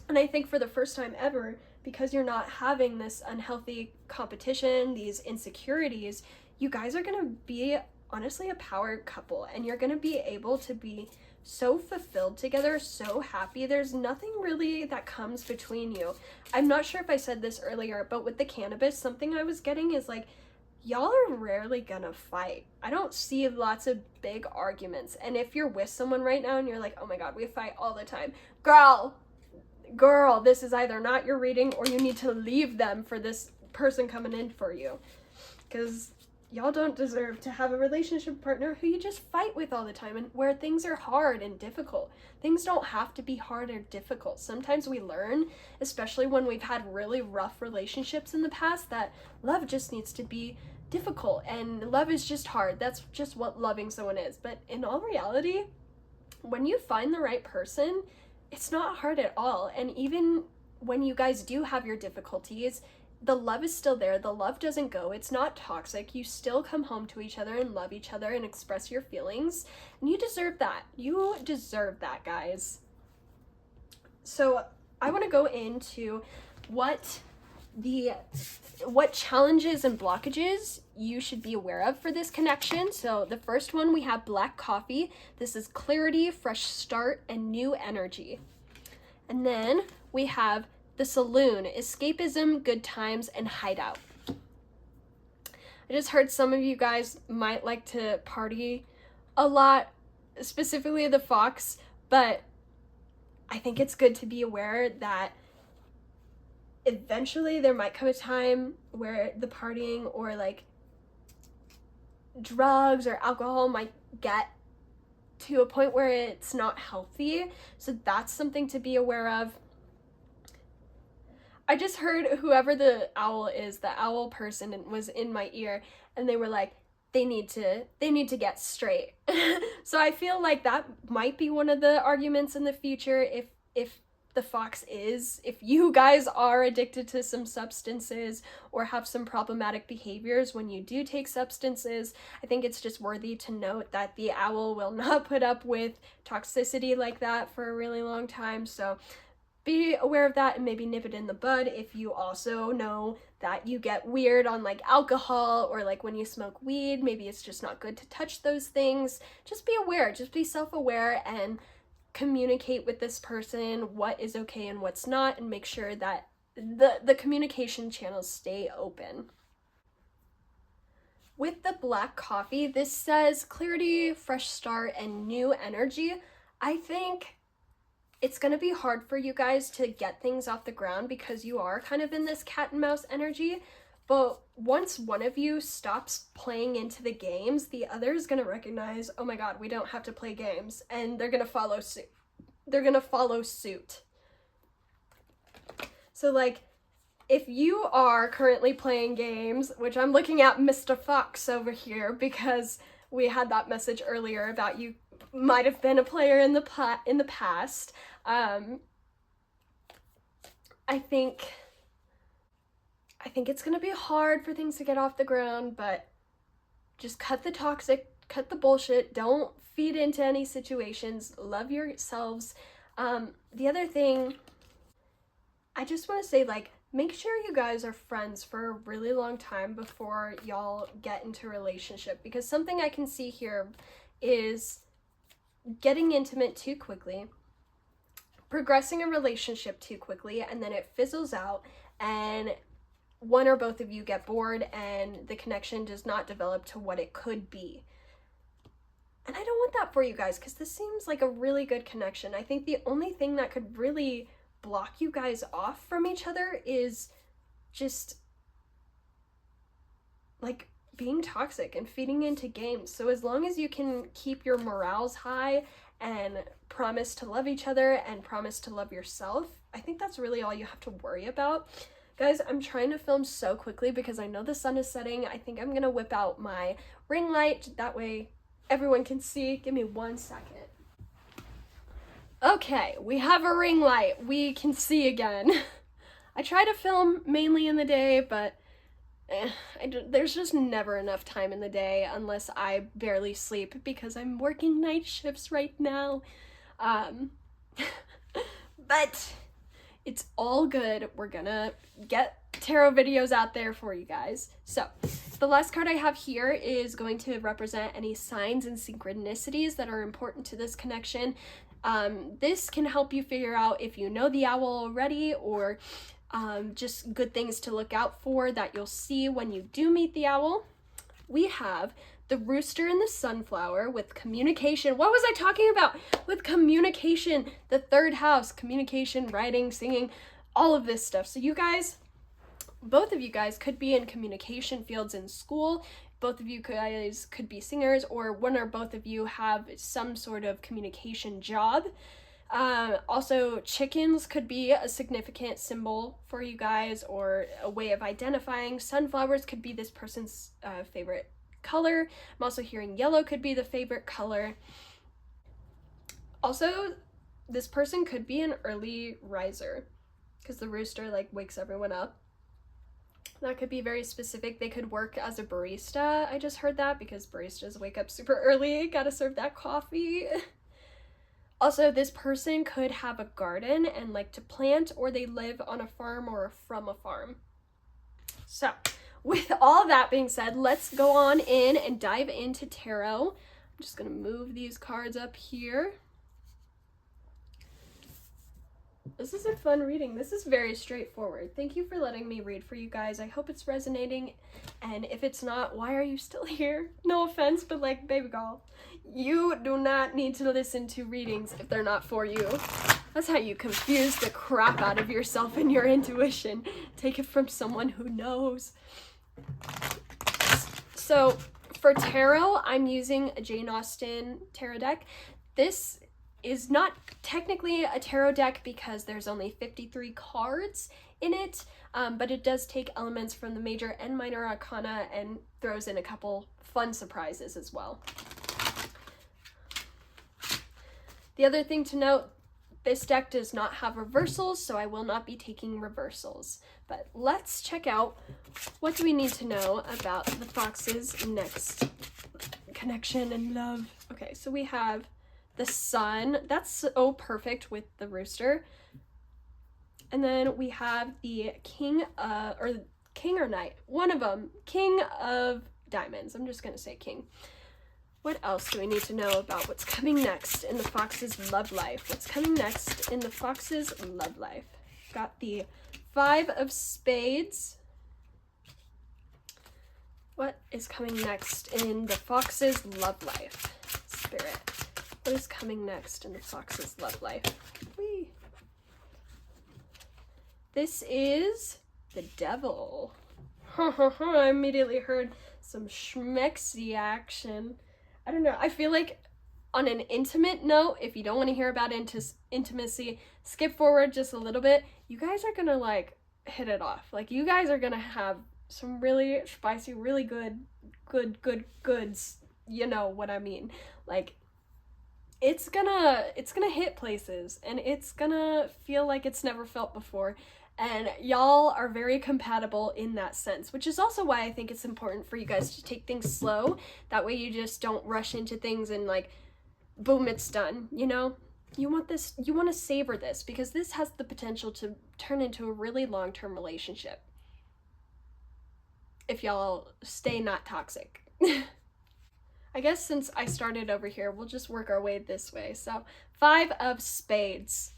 And I think for the first time ever, because you're not having this unhealthy competition, these insecurities, you guys are gonna be honestly a power couple, and you're gonna be able to be so fulfilled together, so happy. There's nothing really that comes between you. I'm not sure if I said this earlier, but with the cannabis, something I was getting is like, y'all are rarely gonna fight. I don't see lots of big arguments. And if you're with someone right now and you're like, oh my god, we fight all the time, girl, this is either not your reading or you need to leave them for this person coming in for you. Because y'all don't deserve to have a relationship partner who you just fight with all the time and where things are hard and difficult. Things don't have to be hard or difficult. Sometimes we learn, especially when we've had really rough relationships in the past, that love just needs to be difficult and love is just hard. That's just what loving someone is. But in all reality, when you find the right person, it's not hard at all. And even when you guys do have your difficulties, the love is still there. The love doesn't go. It's not toxic. You still come home to each other and love each other and express your feelings. And you deserve that. You deserve that, guys. So I want to go into what challenges and blockages you should be aware of for this connection. So the first one, we have black coffee. This is clarity, fresh start, and new energy. And then we have the saloon, escapism, good times, and hideout. I just heard some of you guys might like to party a lot, specifically the fox, but I think it's good to be aware that eventually there might come a time where the partying or like drugs or alcohol might get to a point where it's not healthy. So that's something to be aware of. I just heard whoever the owl is, the owl person was in my ear, and they were like, they need to get straight. So I feel like that might be one of the arguments in the future if the fox is, if you guys are addicted to some substances or have some problematic behaviors when you do take substances. I think it's just worthy to note that the owl will not put up with toxicity like that for a really long time. So be aware of that and maybe nip it in the bud. If you also know that you get weird on like alcohol or like when you smoke weed, maybe it's just not good to touch those things. Just be aware, just be self-aware and communicate with this person what is okay and what's not, and make sure that the communication channels stay open. With the black coffee, this says clarity, fresh start, and new energy. I think it's going to be hard for you guys to get things off the ground because you are kind of in this cat and mouse energy. But once one of you stops playing into the games, the other is going to recognize, oh my god, we don't have to play games, and they're going to follow suit. they're gonna follow suit. So like, if you are currently playing games, which I'm looking at Mr. Fox over here because we had that message earlier about you might have been a player in the past. I think it's gonna be hard for things to get off the ground, but just cut the toxic, cut the bullshit, don't feed into any situations, love yourselves. The other thing, I just want to say, like, make sure you guys are friends for a really long time before y'all get into a relationship, because something I can see here is getting intimate too quickly, progressing a relationship too quickly, and then it fizzles out and one or both of you get bored and the connection does not develop to what it could be. And I don't want that for you guys, because this seems like a really good connection. I think the only thing that could really block you guys off from each other is just like being toxic and feeding into games. So as long as you can keep your morals high and promise to love each other and promise to love yourself, I think that's really all you have to worry about. Guys, I'm trying to film so quickly because I know the sun is setting. I think I'm gonna whip out my ring light, that way everyone can see. Give me 1 second. Okay, we have a ring light. We can see again. I try to film mainly in the day, but there's just never enough time in the day unless I barely sleep because I'm working night shifts right now. But it's all good. We're gonna get tarot videos out there for you guys. So the last card I have here is going to represent any signs and synchronicities that are important to this connection. This can help you figure out if you know the owl already, or just good things to look out for that you'll see when you do meet the owl. We have the rooster and the sunflower with communication. What was I talking about? With communication, the third house, communication, writing, singing, all of this stuff. So you guys, both of you guys could be in communication fields in school. Both of you guys could be singers, or one or both of you have some sort of communication job. Also, chickens could be a significant symbol for you guys, or a way of identifying. Sunflowers could be this person's favorite color. I'm also hearing yellow could be the favorite color. Also, this person could be an early riser because the rooster like wakes everyone up. That could be very specific. They could work as a barista. I just heard that because baristas wake up super early. Gotta serve that coffee. Also, this person could have a garden and like to plant, or they live on a farm or from a farm. So, with all that being said, let's go on in and dive into tarot. I'm just gonna move these cards up here. This is a fun reading. This is very straightforward. Thank you for letting me read for you guys. I hope it's resonating, and if it's not, why are you still here? No offense, but like, baby girl, you do not need to listen to readings if they're not for you. That's how you confuse the crap out of yourself and your intuition. Take it from someone who knows. So for tarot, I'm using a Jane Austen tarot deck. This is not technically a tarot deck because there's only 53 cards in it, but it does take elements from the major and minor arcana and throws in a couple fun surprises as well. The other thing to note, this deck does not have reversals, so I will not be taking reversals. But let's check out what do we need to know about the fox's next connection and love. Okay, so we have the sun. That's so perfect with the rooster. And then we have the king or knight. One of them. King of diamonds. I'm just going to say king. What else do we need to know about what's coming next in the fox's love life? What's coming next in the fox's love life? Got the 5 of spades. What is coming next in the fox's love life? Spirit. What is coming next in the fox's love life? Whee. This is the devil. I immediately heard some schmexy action. I don't know. I feel like on an intimate note, if you don't want to hear about intimacy, skip forward just a little bit. You guys are gonna like hit it off. Like, you guys are gonna have some really spicy, really goods. You know what I mean? Like, it's gonna hit places, and it's gonna feel like it's never felt before. And y'all are very compatible in that sense, which is also why I think it's important for you guys to take things slow. That way you just don't rush into things and like, boom, it's done, you know? You want to savor this, because this has the potential to turn into a really long-term relationship. If y'all stay not toxic. I guess since I started over here, we'll just work our way this way. So, 5 of Spades.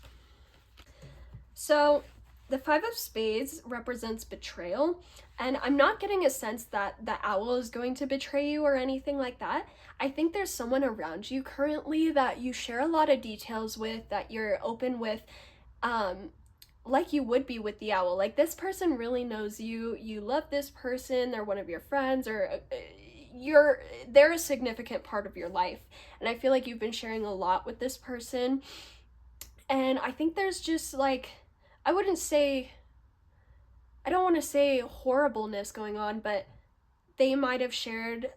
So, the 5 of Spades represents betrayal, and I'm not getting a sense that the owl is going to betray you or anything like that. I think there's someone around you currently that you share a lot of details with, that you're open with, like you would be with the owl. Like, this person really knows you, you love this person, they're one of your friends, or they're a significant part of your life. And I feel like you've been sharing a lot with this person. And I think there's just like, I don't want to say horribleness going on, but they might have shared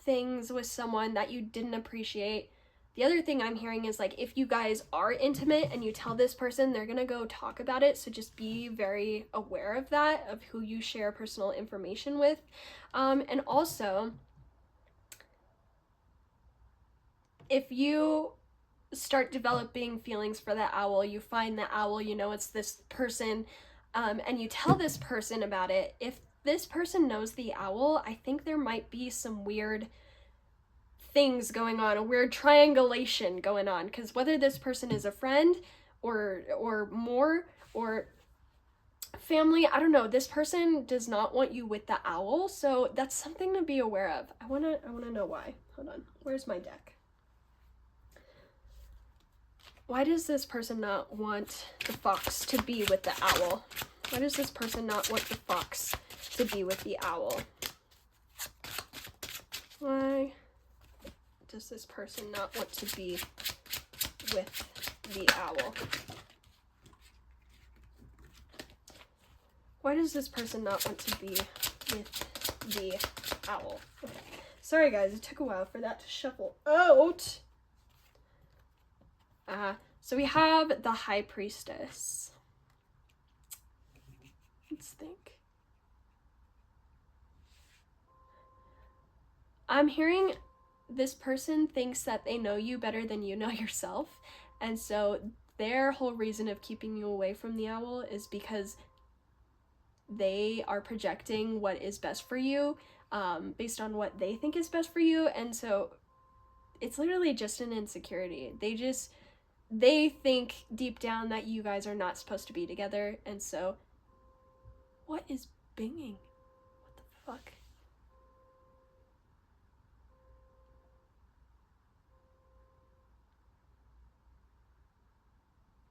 things with someone that you didn't appreciate. The other thing I'm hearing is like, if you guys are intimate and you tell this person, they're gonna go talk about it. So just be very aware of that, of who you share personal information with. And also, if you start developing feelings for the owl, you find the owl, you know it's this person, and you tell this person about it. If this person knows the owl, I think there might be some weird things going on, a weird triangulation going on, because whether this person is a friend or more, or family, I don't know, this person does not want you with the owl, so that's something to be aware of. I wanna know why. Hold on, where's my deck? Why does this person not want the fox to be with the owl? Why does this person not want the fox to be with the owl? Why does this person not want to be with the owl? Why does this person not want to be with the owl? Okay. Sorry guys, it took a while for that to shuffle out. So we have the High Priestess. Let's think. I'm hearing this person thinks that they know you better than you know yourself, and so their whole reason of keeping you away from the owl is because they are projecting what is best for you, based on what they think is best for you, and so it's literally just an insecurity. They think deep down that you guys are not supposed to be together, and so... What is binging? What the fuck?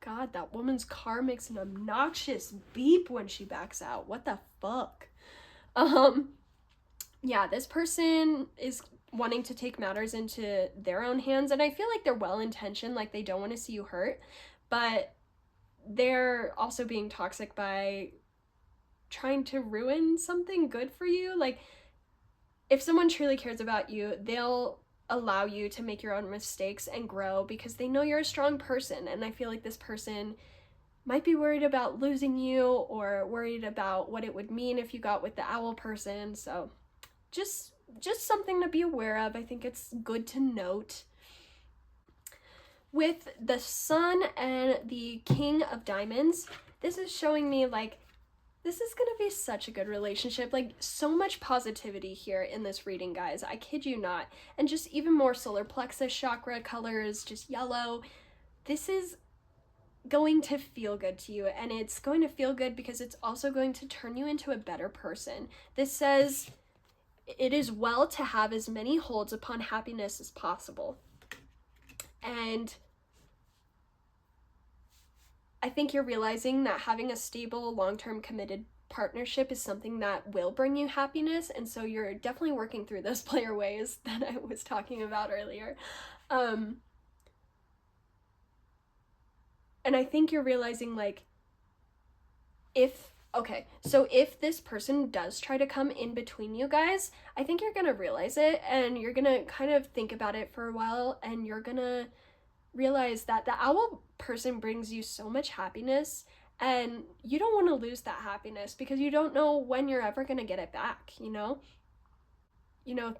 God, that woman's car makes an obnoxious beep when she backs out. What the fuck? Yeah, this person is wanting to take matters into their own hands, and I feel like they're well-intentioned, like they don't want to see you hurt, but they're also being toxic by trying to ruin something good for you. Like, if someone truly cares about you, they'll allow you to make your own mistakes and grow because they know you're a strong person, and I feel like this person might be worried about losing you or worried about what it would mean if you got with the owl person, so just something to be aware of. I think it's good to note. With the Sun and the King of Diamonds, this is showing me like this is gonna be such a good relationship. Like, so much positivity here in this reading, guys. I kid you not. And just even more solar plexus chakra colors, just yellow. This is going to feel good to you, and it's going to feel good because it's also going to turn you into a better person. This says it is well to have as many holds upon happiness as possible. And I think you're realizing that having a stable, long-term committed partnership is something that will bring you happiness, and so you're definitely working through those player ways that I was talking about earlier. And I think you're realizing, like, if this person does try to come in between you guys, I think you're gonna realize it, and you're gonna kind of think about it for a while, and you're gonna realize that the owl person brings you so much happiness, and you don't want to lose that happiness because you don't know when you're ever gonna get it back, you know?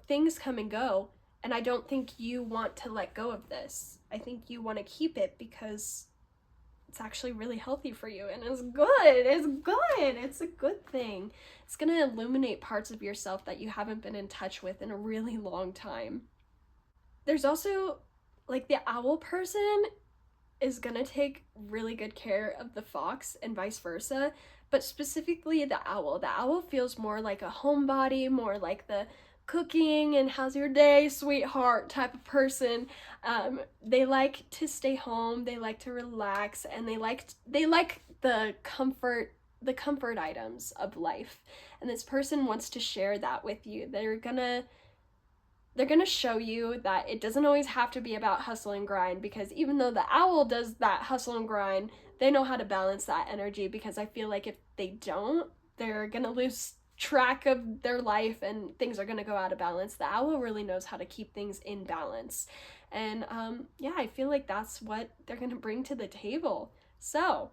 Things come and go, and I don't think you want to let go of this. I think you want to keep it because it's actually really healthy for you, and it's good. It's a good thing. It's going to illuminate parts of yourself that you haven't been in touch with in a really long time. There's also, like, the owl person is gonna take really good care of the fox and vice versa, but specifically the owl. The owl feels more like a homebody, more like the cooking and how's your day, sweetheart type of person. They like to stay home, they like to relax, and they like the comfort items of life. And this person wants to share that with you. They're gonna show you that it doesn't always have to be about hustle and grind, because even though the owl does that hustle and grind, they know how to balance that energy, because I feel like if they don't, they're gonna lose track of their life and things are gonna go out of balance. The owl really knows how to keep things in balance. And yeah, I feel like that's what they're gonna bring to the table. So,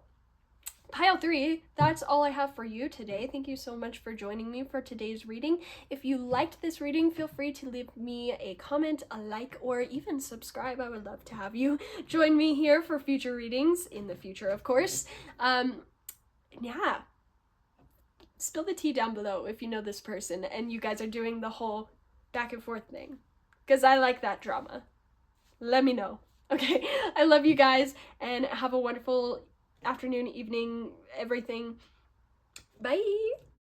Pile 3, that's all I have for you today. Thank you so much for joining me for today's reading. If you liked this reading, feel free to leave me a comment, a like, or even subscribe. I would love to have you join me here for future readings, in the future, of course. Yeah. Spill the tea down below if you know this person and you guys are doing the whole back and forth thing, because I like that drama. Let me know. Okay, I love you guys, and have a wonderful afternoon, evening, everything. Bye.